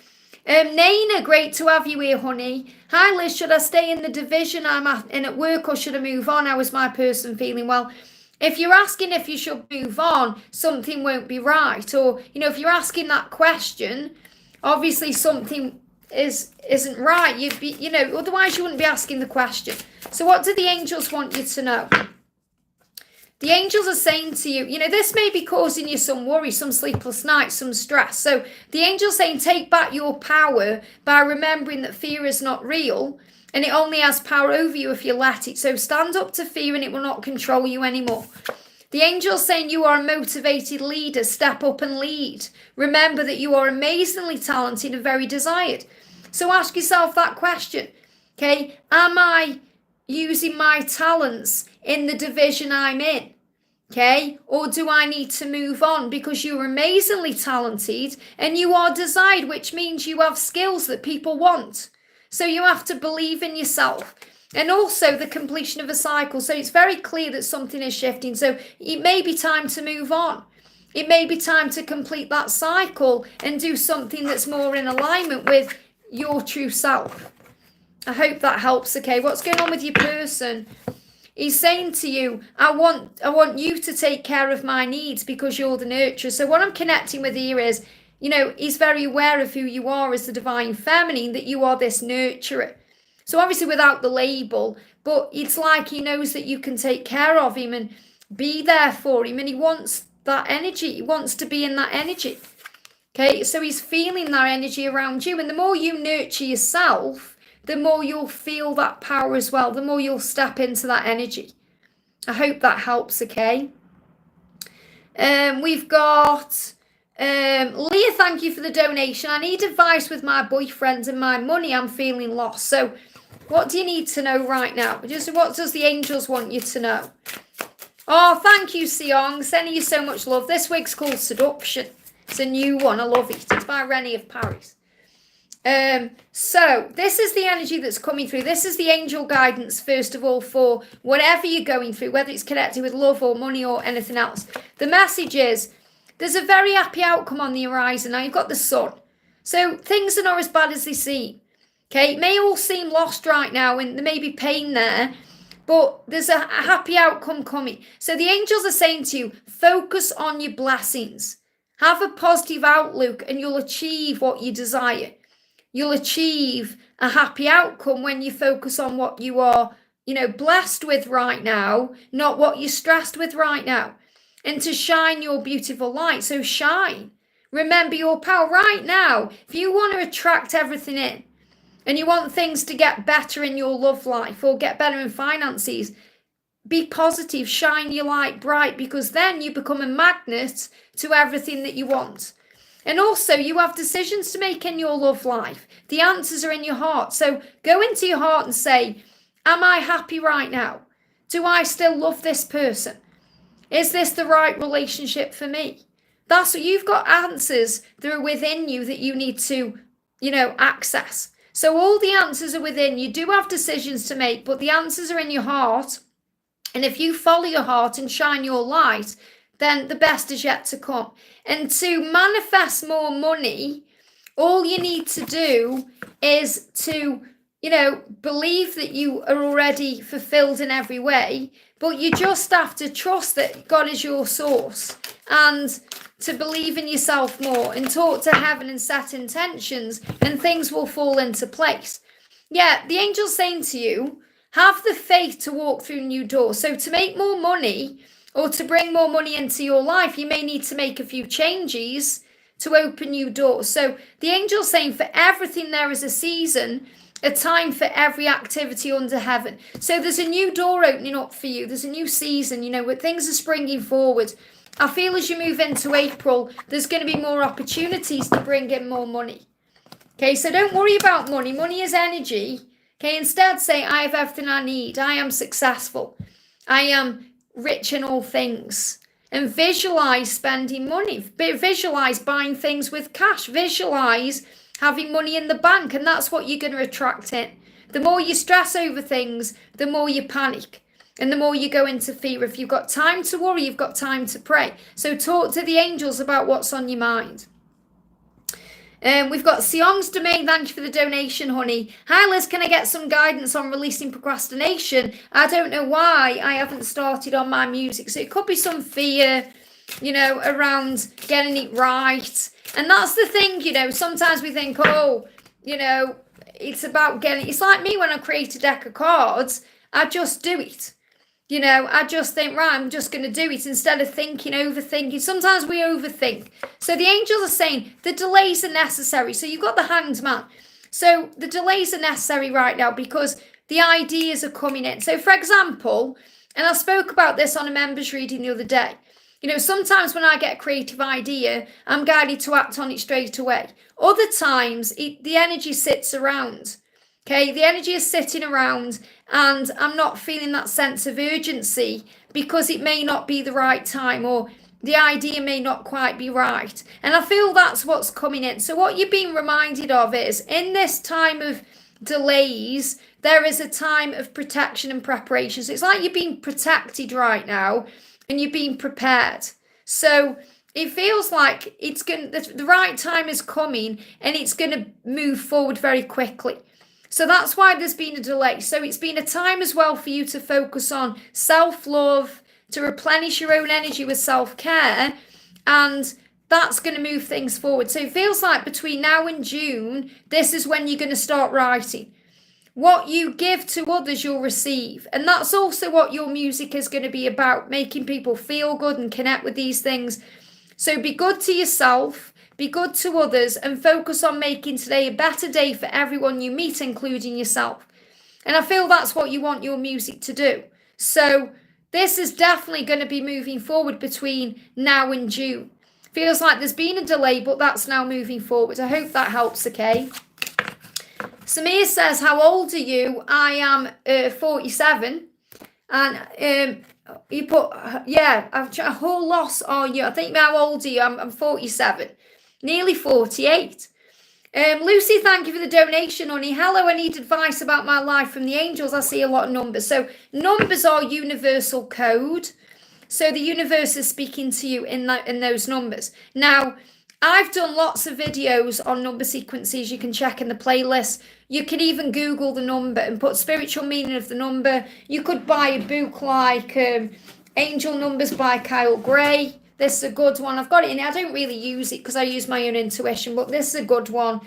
Naina, great to have you here, honey. Hi, Liz, should I stay in the division I'm in at work or should I move on? How is my person feeling? Well, if you're asking if you should move on, something won't be right. Or, if you're asking that question, obviously something isn't right. Otherwise you wouldn't be asking the question. So what do the angels want you to know? The angels are saying to you, this may be causing you some worry, some sleepless nights, some stress. So the angels saying, take back your power by remembering that fear is not real and it only has power over you if you let it. So stand up to fear and it will not control you anymore. The angels saying you are a motivated leader. Step up and lead. Remember that you are amazingly talented and very desired. So ask yourself that question. Okay, am I using my talents in the division I'm in? Okay, or do I need to move on because you're amazingly talented and you are desired, which means you have skills that people want. So you have to believe in yourself. And also the completion of a cycle. So it's very clear that something is shifting. So it may be time to move on. It may be time to complete that cycle and do something that's more in alignment with your true self. I hope that helps, okay? What's going on with your person? He's saying to you, I want you to take care of my needs because you're the nurturer. So what I'm connecting with here is, he's very aware of who you are as the divine feminine, that you are this nurturer. So obviously without the label, but it's like he knows that you can take care of him and be there for him. And he wants that energy. He wants to be in that energy. Okay, so he's feeling that energy around you. And the more you nurture yourself, the more you'll feel that power as well, the more you'll step into that energy. I hope that helps, okay? We've got Leah, thank you for the donation. I need advice with my boyfriend and my money. I'm feeling lost. So what do you need to know right now? Just what does the angels want you to know? Oh, thank you, Siong. Sending you so much love. This wig's called Seduction. It's a new one. I love it. It's by Rennie of Paris. So this is the energy that's coming through. This is the angel guidance, first of all, for whatever you're going through, whether it's connected with love or money or anything else. The message is there's a very happy outcome on the horizon. Now you've got the sun. So things are not as bad as they seem. Okay, it may all seem lost right now and there may be pain there, but there's a happy outcome coming. So the angels are saying to you, focus on your blessings. Have a positive outlook and you'll achieve what you desire. You'll achieve a happy outcome when you focus on what you are, blessed with right now, not what you're stressed with right now. And to shine your beautiful light. So shine. Remember your power right now. If you want to attract everything in and you want things to get better in your love life or get better in finances, be positive, shine your light bright, because then you become a magnet to everything that you want. And also, you have decisions to make in your love life. The answers are in your heart. So go into your heart and say, am I happy right now? Do I still love this person? Is this the right relationship for me? That's what you've got, answers that are within you that you need to, access. So all the answers are within. You do have decisions to make, but the answers are in your heart. And if you follow your heart and shine your light, then the best is yet to come. And to manifest more money, all you need to do is to, believe that you are already fulfilled in every way, but you just have to trust that God is your source, and to believe in yourself more and talk to heaven and set intentions, and things will fall into place. Yeah, the angel's saying to you, have the faith to walk through new doors. So to make more money, or to bring more money into your life, you may need to make a few changes to open new doors. So the angel's saying for everything there is a season, a time for every activity under heaven. So there's a new door opening up for you. There's a new season, where things are springing forward. I feel as you move into April, there's going to be more opportunities to bring in more money. Okay, so don't worry about money. Money is energy. Okay, instead say, I have everything I need. I am successful. I am rich in all things. And visualize spending money. Visualize buying things with cash. Visualize having money in the bank. And that's what you're going to attract in. The more you stress over things, the more you panic. And the more you go into fear. If you've got time to worry, you've got time to pray. So talk to the angels about what's on your mind. We've got Sion's Domain. Thank you for the donation, honey. Hi, Liz. Can I get some guidance on releasing procrastination? I don't know why I haven't started on my music. So it could be some fear, around getting it right. And that's the thing, sometimes we think, it's about getting, it's like me when I create a deck of cards, I just do it. I just think, right, I'm just going to do it instead of overthinking. Sometimes we overthink. So the angels are saying the delays are necessary. So you've got the Hanged Man. So the delays are necessary right now because the ideas are coming in. So for example, and I spoke about this on a members reading the other day, sometimes when I get a creative idea, I'm guided to act on it straight away. Other times the energy sits around. Okay, the energy is sitting around and I'm not feeling that sense of urgency because it may not be the right time or the idea may not quite be right. And I feel that's what's coming in. So what you're being reminded of is in this time of delays, there is a time of protection and preparation. So it's like you're being protected right now and you're being prepared. So it feels like the right time is coming and it's going to move forward very quickly. So that's why there's been a delay. So it's been a time as well for you to focus on self-love, to replenish your own energy with self-care, and that's going to move things forward. So it feels like between now and June, this is when you're going to start writing. What you give to others, you'll receive. And that's also what your music is going to be about, making people feel good and connect with these things. So be good to yourself. Be good to others and focus on making today a better day for everyone you meet, including yourself. And I feel that's what you want your music to do. So this is definitely going to be moving forward between now and June. Feels like there's been a delay, but that's now moving forward. I hope that helps, okay? Samir says, how old are you? I am 47. And you put, I've a whole loss on you. I think how old are you? I'm 47. Nearly 48. Lucy, thank you for the donation, honey. Hello, I need advice about my life from the angels. I see a lot of numbers. So numbers are universal code. So the universe is speaking to you in those numbers. Now, I've done lots of videos on number sequences. You can check in the playlist. You can even Google the number and put spiritual meaning of the number. You could buy a book like Angel Numbers by Kyle Gray. This is a good one. I've got it in it. I don't really use it because I use my own intuition, but this is a good one.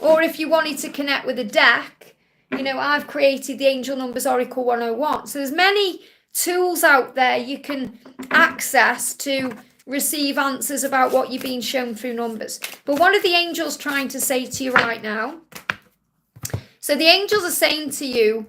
Or if you wanted to connect with a deck, I've created the Angel Numbers Oracle 101. So there's many tools out there you can access to receive answers about what you're being shown through numbers. But what are the angels trying to say to you right now? So the angels are saying to you,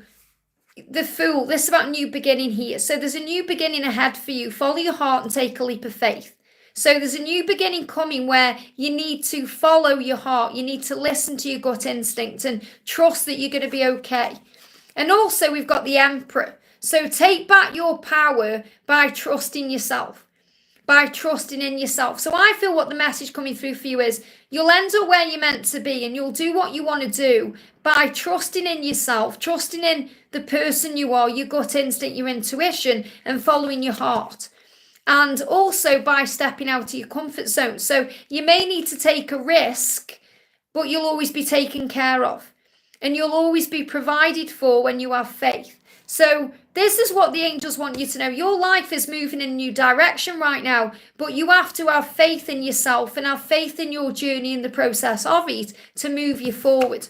the Fool. This is about new beginning here. So there's a new beginning ahead for you. Follow your heart and take a leap of faith. So there's a new beginning coming where you need to follow your heart. You need to listen to your gut instinct and trust that you're going to be okay. And also we've got the Emperor. So take back your power by trusting yourself, by trusting in yourself. So I feel what the message coming through for you is you'll end up where you're meant to be and you'll do what you want to do by trusting in yourself, trusting in the person you are, your gut instinct, your intuition, and following your heart. And also by stepping out of your comfort zone. So you may need to take a risk, but you'll always be taken care of. And you'll always be provided for when you have faith. So this is what the angels want you to know. Your life is moving in a new direction right now, but you have to have faith in yourself and have faith in your journey in the process of it to move you forward.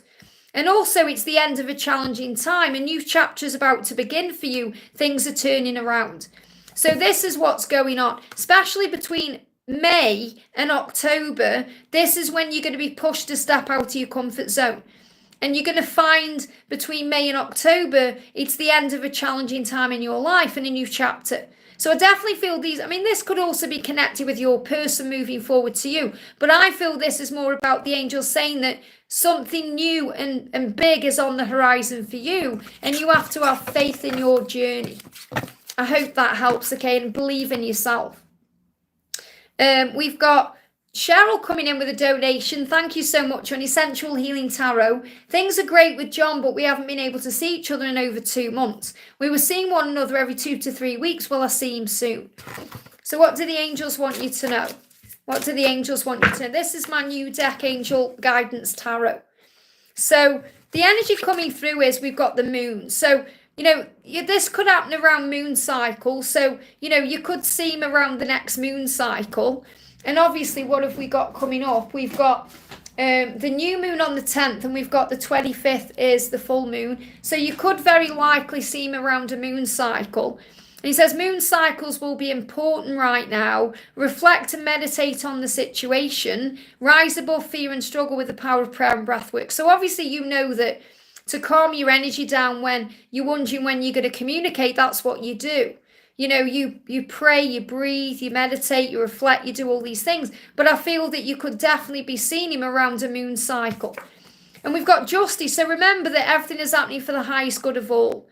And also it's the end of a challenging time. A new chapter is about to begin for you. Things are turning around. So this is what's going on, especially between May and October. This is when you're going to be pushed to step out of your comfort zone. And you're going to find between May and October, it's the end of a challenging time in your life and a new chapter. So I definitely feel this could also be connected with your person moving forward to you. But I feel this is more about the angels saying that something new and big is on the horizon for you. And you have to have faith in your journey. I hope that helps, okay? And believe in yourself. We've got Cheryl coming in with a donation. Thank you so much on Essential Healing Tarot. Things are great with John, but we haven't been able to see each other in over 2 months. We were seeing one another every 2 to 3 weeks. Well, I see him soon. So what do the angels want you to know? What do the angels want you to know? This is my new deck, Angel Guidance Tarot. So the energy coming through is we've got the moon. So, this could happen around moon cycle. So, you could see him around the next moon cycle. And obviously, what have we got coming up? We've got the new moon on the 10th, and we've got the 25th is the full moon. So you could very likely see him around a moon cycle. And he says moon cycles will be important right now. Reflect and meditate on the situation. Rise above fear and struggle with the power of prayer and breath work. So obviously, you know that to calm your energy down when you're wondering when you're going to communicate, that's what you do. You pray, you breathe, you meditate, you reflect, you do all these things. But I feel that you could definitely be seeing him around a moon cycle. And we've got justice. So remember that everything is happening for the highest good of all.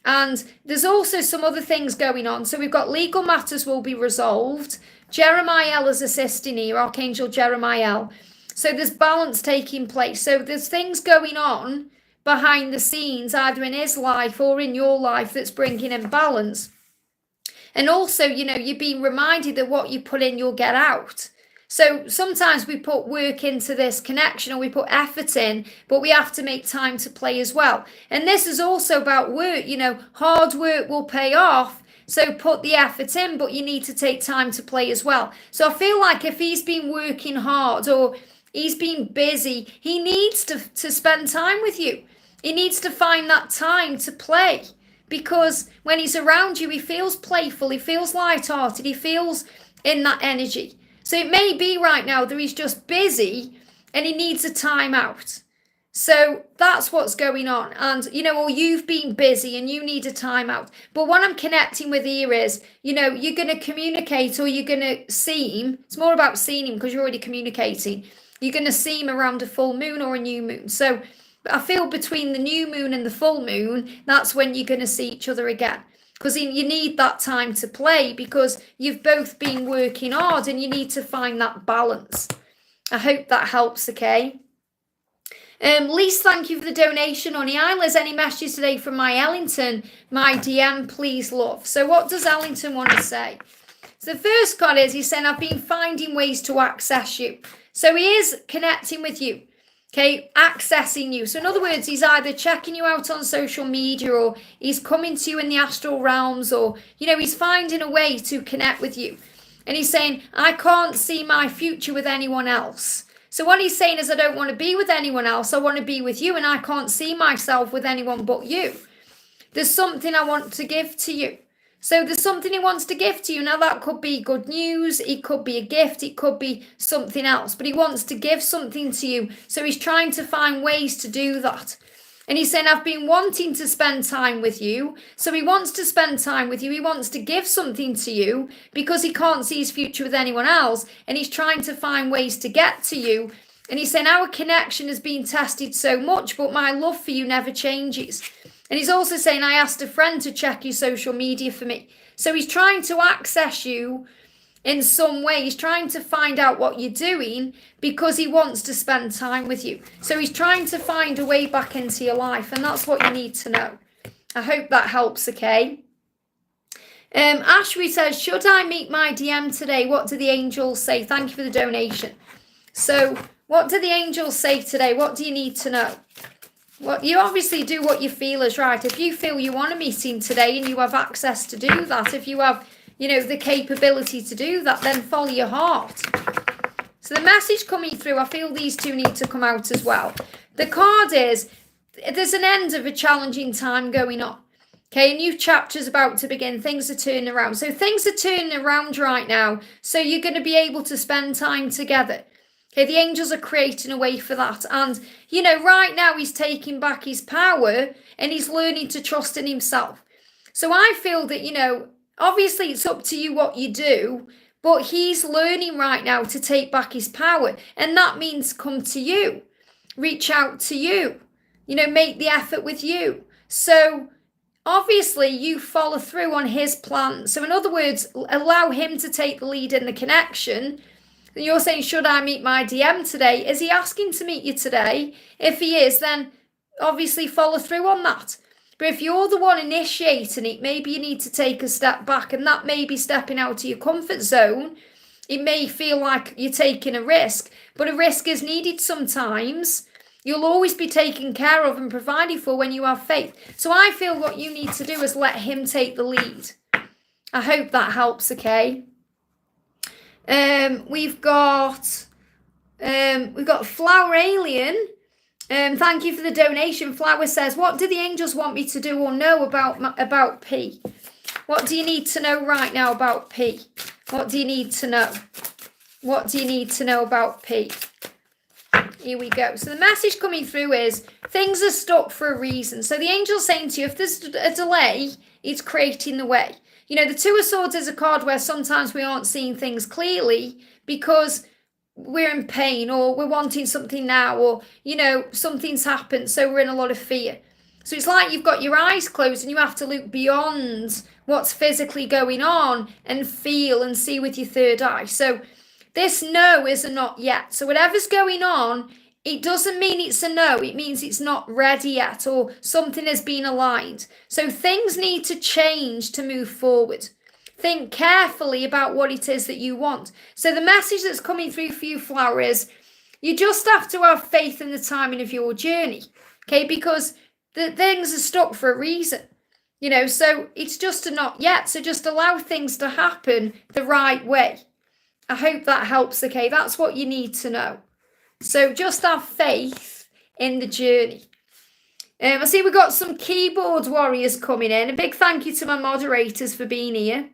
And there's also some other things going on. So we've got legal matters will be resolved. Jeremiah is assisting here, Archangel Jeremiah. So there's balance taking place. So there's things going on behind the scenes, either in his life or in your life, that's bringing in balance. And also, you're being reminded that what you put in, you'll get out. So sometimes we put work into this connection or we put effort in, but we have to make time to play as well. And this is also about work. Hard work will pay off. So put the effort in, but you need to take time to play as well. So I feel like if he's been working hard or he's been busy, he needs to spend time with you. He needs to find that time to play. Because when he's around you, he feels playful, he feels light-hearted, he feels in that energy. So it may be right now that he's just busy and he needs a time out. So that's what's going on. And, or you've been busy and you need a time out. But what I'm connecting with here is, you're going to communicate or you're going to see him. It's more about seeing him because you're already communicating. You're going to see him around a full moon or a new moon. So I feel between the new moon and the full moon, that's when you're going to see each other again. Because you need that time to play because you've both been working hard and you need to find that balance. I hope that helps, okay? Lise, thank you for the donation. On the Islas, any messages today from my Ellington? My DM, please, love. So what does Ellington want to say? So the first card is, he's saying, I've been finding ways to access you. So he is connecting with you. Okay, accessing you. So in other words, he's either checking you out on social media or he's coming to you in the astral realms or, he's finding a way to connect with you. And he's saying, I can't see my future with anyone else. So what he's saying is, I don't want to be with anyone else. I want to be with you and I can't see myself with anyone but you. There's something I want to give to you. So there's something he wants to give to you. Now that could be good news, it could be a gift, it could be something else. But he wants to give something to you. So he's trying to find ways to do that. And he's saying, I've been wanting to spend time with you. So he wants to spend time with you. He wants to give something to you because he can't see his future with anyone else. And he's trying to find ways to get to you. And he's saying, our connection has been tested so much, but my love for you never changes. And he's also saying, I asked a friend to check your social media for me. So he's trying to access you in some way. He's trying to find out what you're doing because he wants to spend time with you. So he's trying to find a way back into your life, and that's what you need to know. I hope that helps, okay? Ashby says, should I meet my DM today? What do the angels say? Thank you for the donation. So what do the angels say today? What do you need to know? Well, you obviously do what you feel is right. If you feel you want a meeting today and you have access to do that, if you have the capability to do that, then follow your heart. So the message coming through, I feel these two need to come out as well. The card is, there's an end of a challenging time going on. Okay, a new chapter is about to begin. Things are turning around. So things are turning around right now. So you're going to be able to spend time together. Okay, the angels are creating a way for that. And, right now he's taking back his power and he's learning to trust in himself. So I feel that, obviously it's up to you what you do, but he's learning right now to take back his power. And that means come to you, reach out to you, make the effort with you. So obviously you follow through on his plan. So in other words, allow him to take the lead in the connection. You're saying, should I meet my DM today? Is he asking to meet you today? If he is, then obviously follow through on that. But if you're the one initiating it, maybe you need to take a step back, and that may be stepping out of your comfort zone. It may feel like you're taking a risk, but a risk is needed sometimes. You'll always be taken care of and provided for when you have faith. So I feel what you need to do is let him take the lead. I hope that helps, okay? We've got Flower Alien. Thank you for the donation. Flower says, what do the angels want me to do or know about P? What do you need to know right now about P? What do you need to know? What do you need to know about P? Here we go. So the message coming through is things are stuck for a reason. So the angel's saying to you, if there's a delay, it's creating the way. The Two of Swords is a card where sometimes we aren't seeing things clearly because we're in pain or we're wanting something now or, something's happened. So we're in a lot of fear. So it's like you've got your eyes closed and you have to look beyond what's physically going on and feel and see with your third eye. So this no is a not yet. So whatever's going on, it doesn't mean it's a no. It means it's not ready yet or something has been aligned. So things need to change to move forward. Think carefully about what it is that you want. So the message that's coming through for you, Flower, is you just have to have faith in the timing of your journey. Okay, because the things are stuck for a reason. So it's just a not yet. So just allow things to happen the right way. I hope that helps, okay? That's what you need to know. So just have faith in the journey. I see we've got some keyboard warriors coming in. A big thank you to my moderators for being here.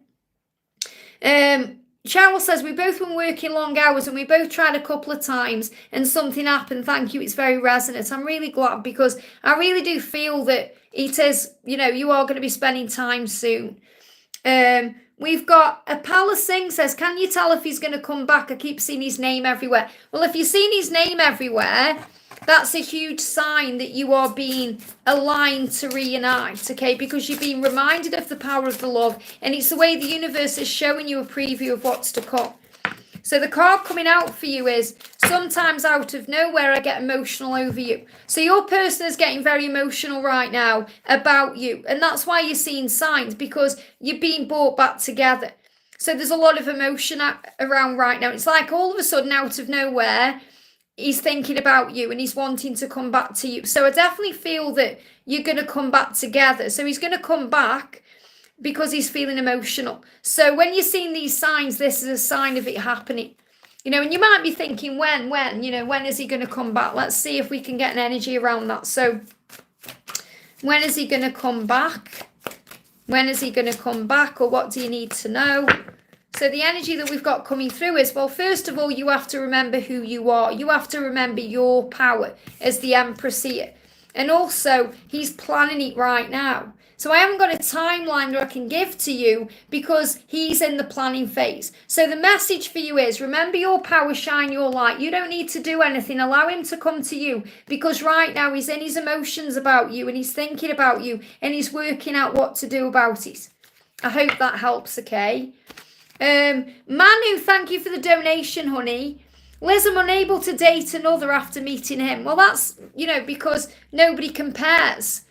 Cheryl says, we've both been working long hours and we both tried a couple of times and something happened. Thank you. It's very resonant. I'm really glad because I really do feel that it is, you are going to be spending time soon. We've got a Palace Singh says, can you tell if he's going to come back? I keep seeing his name everywhere. Well, if you're seeing his name everywhere, that's a huge sign that you are being aligned to reunite, okay? Because you're being reminded of the power of the love, and it's the way the universe is showing you a preview of what's to come. So the card coming out for you is, sometimes out of nowhere, I get emotional over you. So your person is getting very emotional right now about you. And that's why you're seeing signs, because you're being brought back together. So there's a lot of emotion around right now. It's like all of a sudden, out of nowhere, he's thinking about you and he's wanting to come back to you. So I definitely feel that you're going to come back together. So he's going to come back because he's feeling emotional. So when you're seeing these signs, this is a sign of it happening. And you might be thinking, when is he going to come back? Let's see if we can get an energy around that. So when is he going to come back? When is he going to come back? Or what do you need to know? So the energy that we've got coming through is, well, first of all, you have to remember who you are. You have to remember your power as the Empress here. And also, he's planning it right now. So I haven't got a timeline that I can give to you because he's in the planning phase. So the message for you is, remember your power, shine your light. You don't need to do anything. Allow him to come to you, because right now he's in his emotions about you and he's thinking about you and he's working out what to do about it. I hope that helps, okay? Manu, thank you for the donation, honey. Liz, I'm unable to date another after meeting him. Well, that's, because nobody compares.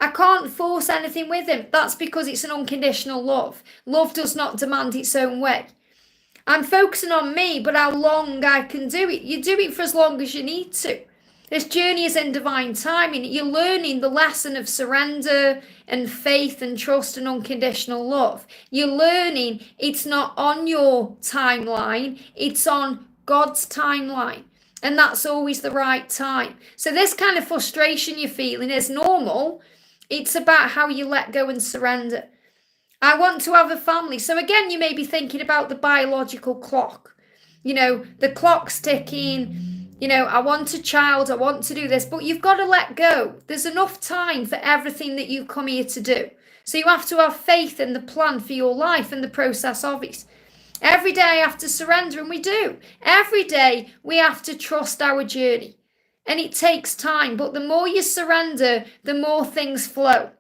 I can't force anything with him. That's because it's an unconditional love. Love does not demand its own way. I'm focusing on me, but how long I can do it. You do it for as long as you need to. This journey is in divine timing. You're learning the lesson of surrender and faith and trust and unconditional love. You're learning it's not on your timeline, it's on God's timeline. And that's always the right time. So this kind of frustration you're feeling is normal. It's about how you let go and surrender. I want to have a family. So again, you may be thinking about the biological clock. The clock's ticking. I want a child, I want to do this, but you've got to let go. There's enough time for everything that you come here to do. So you have to have faith in the plan for your life and the process of it. Every day I have to surrender, and we do. Every day we have to trust our journey. And it takes time, but the more you surrender, the more things flow.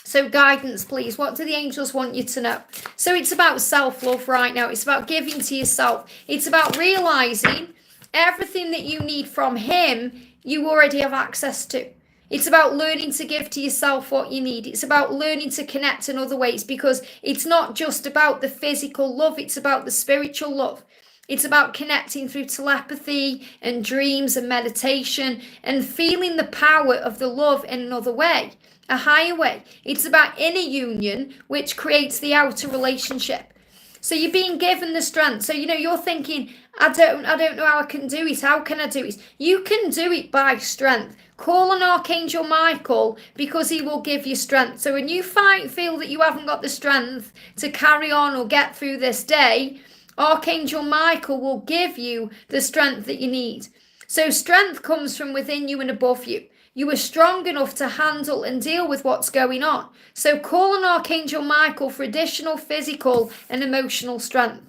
So guidance, please. What do the angels want you to know? So it's about self-love right now. It's about giving to yourself. It's about realizing everything that you need from him, you already have access to. It's about learning to give to yourself what you need. It's about learning to connect in other ways, because it's not just about the physical love, it's about the spiritual love. It's about connecting through telepathy and dreams and meditation and feeling the power of the love in another way, a higher way. It's about inner union, which creates the outer relationship. So you're being given the strength. So, you're thinking, I don't know how I can do it. How can I do it? You can do it by strength. Call on Archangel Michael, because he will give you strength. So when you feel that you haven't got the strength to carry on or get through this day, Archangel Michael will give you the strength that you need. So strength comes from within you and above you. You are strong enough to handle and deal with what's going on. So call on Archangel Michael for additional physical and emotional strength.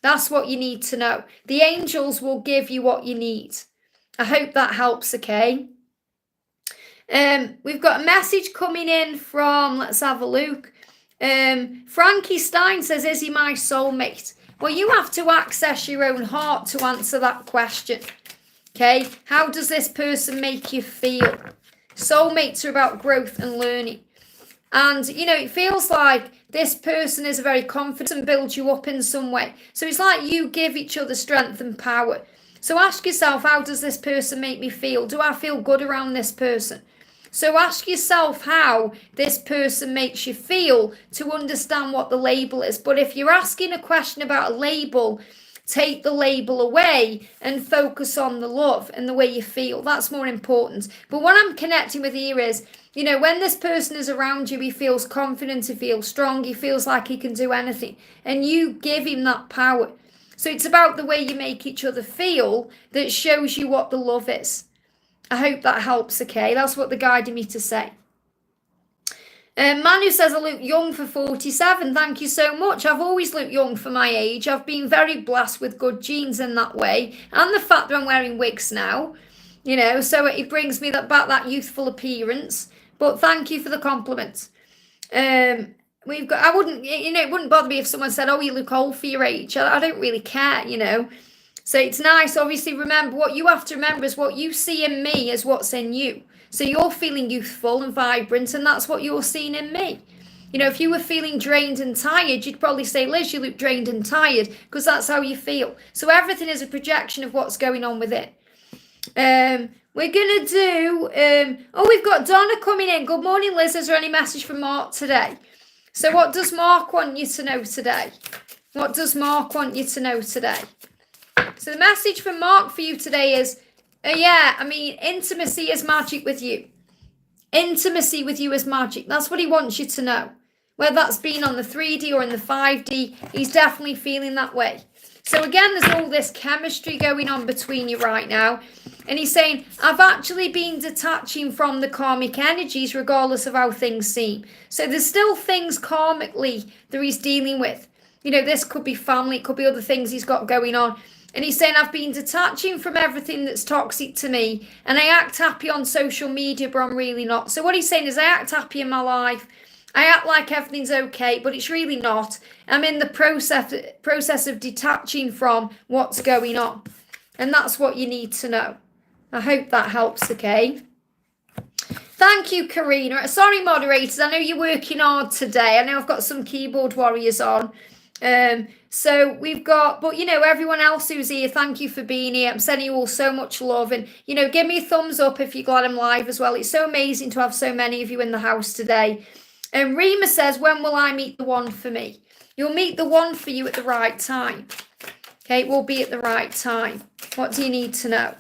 That's what you need to know. The angels will give you what you need. I hope that helps, okay? We've got a message coming in from, let's have a look. Frankie Stein says, is he my soulmate? Well, you have to access your own heart to answer that question. Okay, how does this person make you feel? Soulmates are about growth and learning. And, it feels like this person is very confident and builds you up in some way. So it's like you give each other strength and power. So ask yourself, how does this person make me feel? Do I feel good around this person? So ask yourself how this person makes you feel to understand what the label is. But if you're asking a question about a label, take the label away and focus on the love and the way you feel. That's more important. But what I'm connecting with here is, when this person is around you, he feels confident, he feels strong, he feels like he can do anything. And you give him that power. So it's about the way you make each other feel that shows you what the love is. I hope that helps, okay? That's what they're guiding me to say. Manu says I look young for 47. Thank you so much. I've always looked young for my age. I've been very blessed with good genes in that way. And the fact that I'm wearing wigs now, so it brings me that youthful appearance. But thank you for the compliment. It wouldn't bother me if someone said, oh, you look old for your age. I don't really care, So it's nice. Obviously, remember, what you have to remember is what you see in me is what's in you. So you're feeling youthful and vibrant, and that's what you're seeing in me. If you were feeling drained and tired, you'd probably say, Liz, you look drained and tired, because that's how you feel. So everything is a projection of what's going on with it. We're going to do, we've got Donna coming in. Good morning, Liz. Is there any message from Mark today? So what does Mark want you to know today? What does Mark want you to know today? So the message from Mark for you today is, intimacy is magic with you. Intimacy with you is magic. That's what he wants you to know. Whether that's been on the 3D or in the 5D, he's definitely feeling that way. So again, there's all this chemistry going on between you right now. And he's saying, I've actually been detaching from the karmic energies regardless of how things seem. So there's still things karmically that he's dealing with. You know, this could be family, it could be other things he's got going on. And he's saying, I've been detaching from everything that's toxic to me. And I act happy on social media, but I'm really not. So what he's saying is I act happy in my life. I act like everything's okay, but it's really not. I'm in the process of detaching from what's going on. And that's what you need to know. I hope that helps, okay? Thank you, Karina. Sorry, moderators. I know you're working hard today. I know I've got some keyboard warriors on. So we've got, but you know, everyone else who's here, thank you for being here. I'm sending you all so much love. And, you know, give me a thumbs up if you're glad I'm live as well. It's so amazing to have so many of you in the house today. And Rima says, when will I meet the one for me? You'll meet the one for you at the right time. Okay, it will be at the right time. What do you need to know?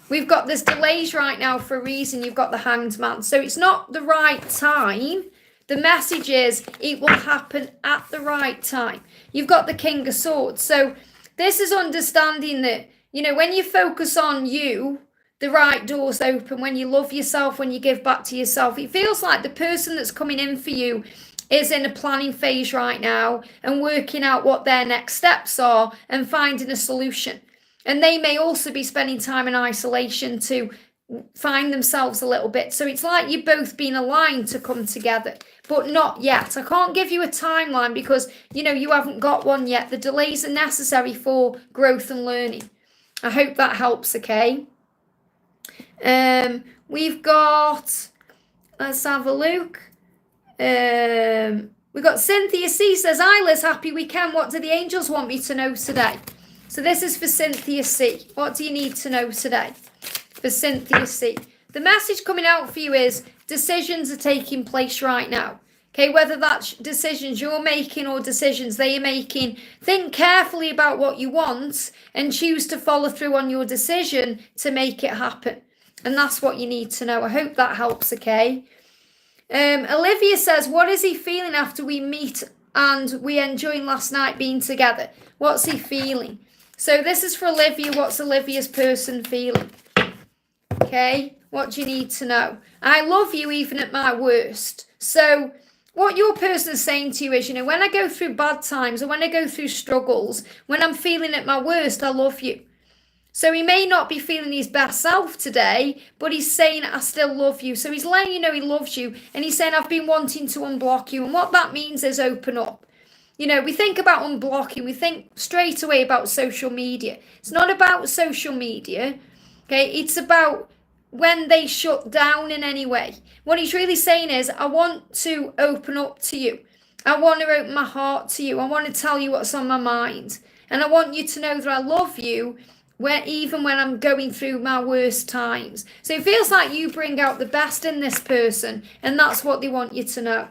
We've got this delays right now for a reason. You've got the Hanged Man. So it's not the right time. The message is it will happen at the right time. You've got the King of Swords. So this is understanding that, you know, when you focus on you, the right doors open. When you love yourself, when you give back to yourself, it feels like the person that's coming in for you is in a planning phase right now and working out what their next steps are and finding a solution. And they may also be spending time in isolation to find themselves a little bit. So it's like you've both been aligned to come together, but not yet. I can't give you a timeline because, you know, you haven't got one yet. The delays are necessary for growth and learning. I hope that helps, okay? We've got, let's have a look. We've got Cynthia C says, hi Liz, happy weekend. What do the angels want me to know today? So this is for Cynthia C. What do you need to know today? For Cynthia C. The message coming out for you is decisions are taking place right now. Okay, whether that's decisions you're making or decisions they are making, think carefully about what you want and choose to follow through on your decision to make it happen. And that's what you need to know. I hope that helps, okay? Olivia says, what is he feeling after we meet and we enjoying last night being together? What's he feeling? So this is for Olivia. What's Olivia's person feeling? Okay, what do you need to know? I love you even at my worst. So what your person is saying to you is, you know, when I go through bad times or when I go through struggles, when I'm feeling at my worst, I love you. So he may not be feeling his best self today, but he's saying, I still love you. So he's letting you know he loves you. And he's saying, I've been wanting to unblock you. And what that means is open up. You know, we think about unblocking. We think straight away about social media. It's not about social media. Okay, it's about when they shut down in any way. What he's really saying is, I want to open up to you. I want to open my heart to you. I want to tell you what's on my mind. And I want you to know that I love you even when I'm going through my worst times. So it feels like you bring out the best in this person, and that's what they want you to know.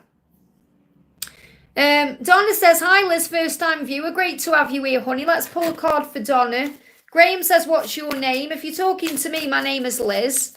Donna says, hi Liz, first time viewer. Great to have you here, honey. Let's pull a card for Donna. Graham says, what's your name? If you're talking to me, my name is Liz,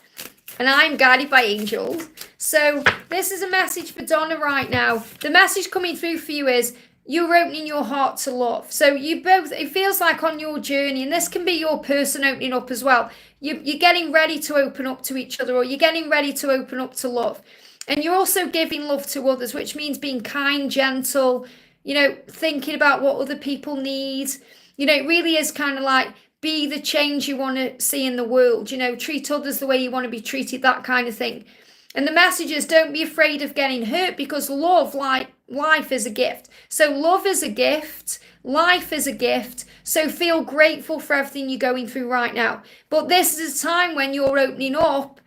and I'm guided by angels. So this is a message for Donna right now. The message coming through for you is, you're opening your heart to love. So you both, it feels like on your journey, and this can be your person opening up as well. You're getting ready to open up to each other, or you're getting ready to open up to love. And you're also giving love to others, which means being kind, gentle, you know, thinking about what other people need. You know, it really is kind of like be the change you want to see in the world, you know, treat others the way you want to be treated, that kind of thing. And the message is, don't be afraid of getting hurt, because love, like life, is a gift. So love is a gift. Life is a gift. So feel grateful for everything you're going through right now. But this is a time when you're opening up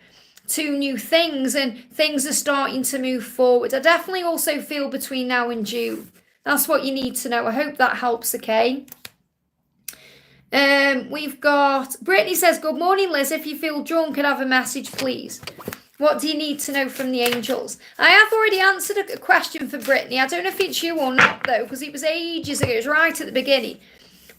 to new things and things are starting to move forward. I definitely also feel between now and June. That's what you need to know. I hope that helps, okay? We've got, Brittany says, good morning, Liz. If you feel drunk, could I have a message, please? What do you need to know from the angels? I have already answered a question for Brittany. I don't know if it's you or not, though, because it was ages ago. It was right at the beginning.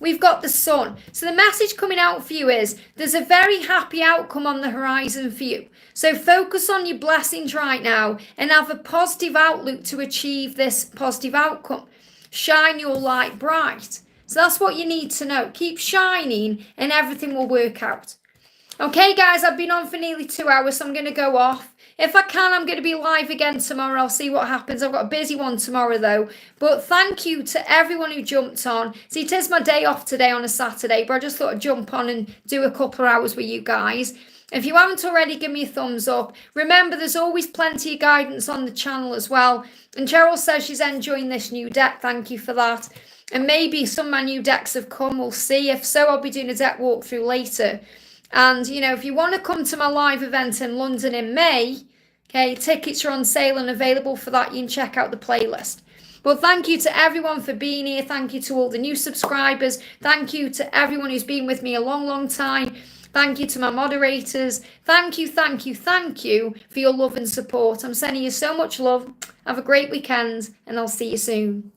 We've got the sun. So the message coming out for you is, there's a very happy outcome on the horizon for you. So focus on your blessings right now and have a positive outlook to achieve this positive outcome. Shine your light bright. So that's what you need to know. Keep shining and everything will work out. Okay, guys, I've been on for nearly 2 hours, so I'm going to go off. If I can, I'm going to be live again tomorrow. I'll see what happens. I've got a busy one tomorrow, though. But thank you to everyone who jumped on. See, it is my day off today on a Saturday, but I just thought I'd jump on and do a couple of hours with you guys. If you haven't already, give me a thumbs up. Remember, there's always plenty of guidance on the channel as well. And Cheryl says she's enjoying this new deck. Thank you for that. And maybe some of my new decks have come. We'll see. If so, I'll be doing a deck walkthrough later. And, you know, if you want to come to my live event in London in May, okay, tickets are on sale and available for that. You can check out the playlist. But thank you to everyone for being here. Thank you to all the new subscribers. Thank you to everyone who's been with me a long, long time. Thank you to my moderators. Thank you, thank you, thank you for your love and support. I'm sending you so much love. Have a great weekend, and I'll see you soon.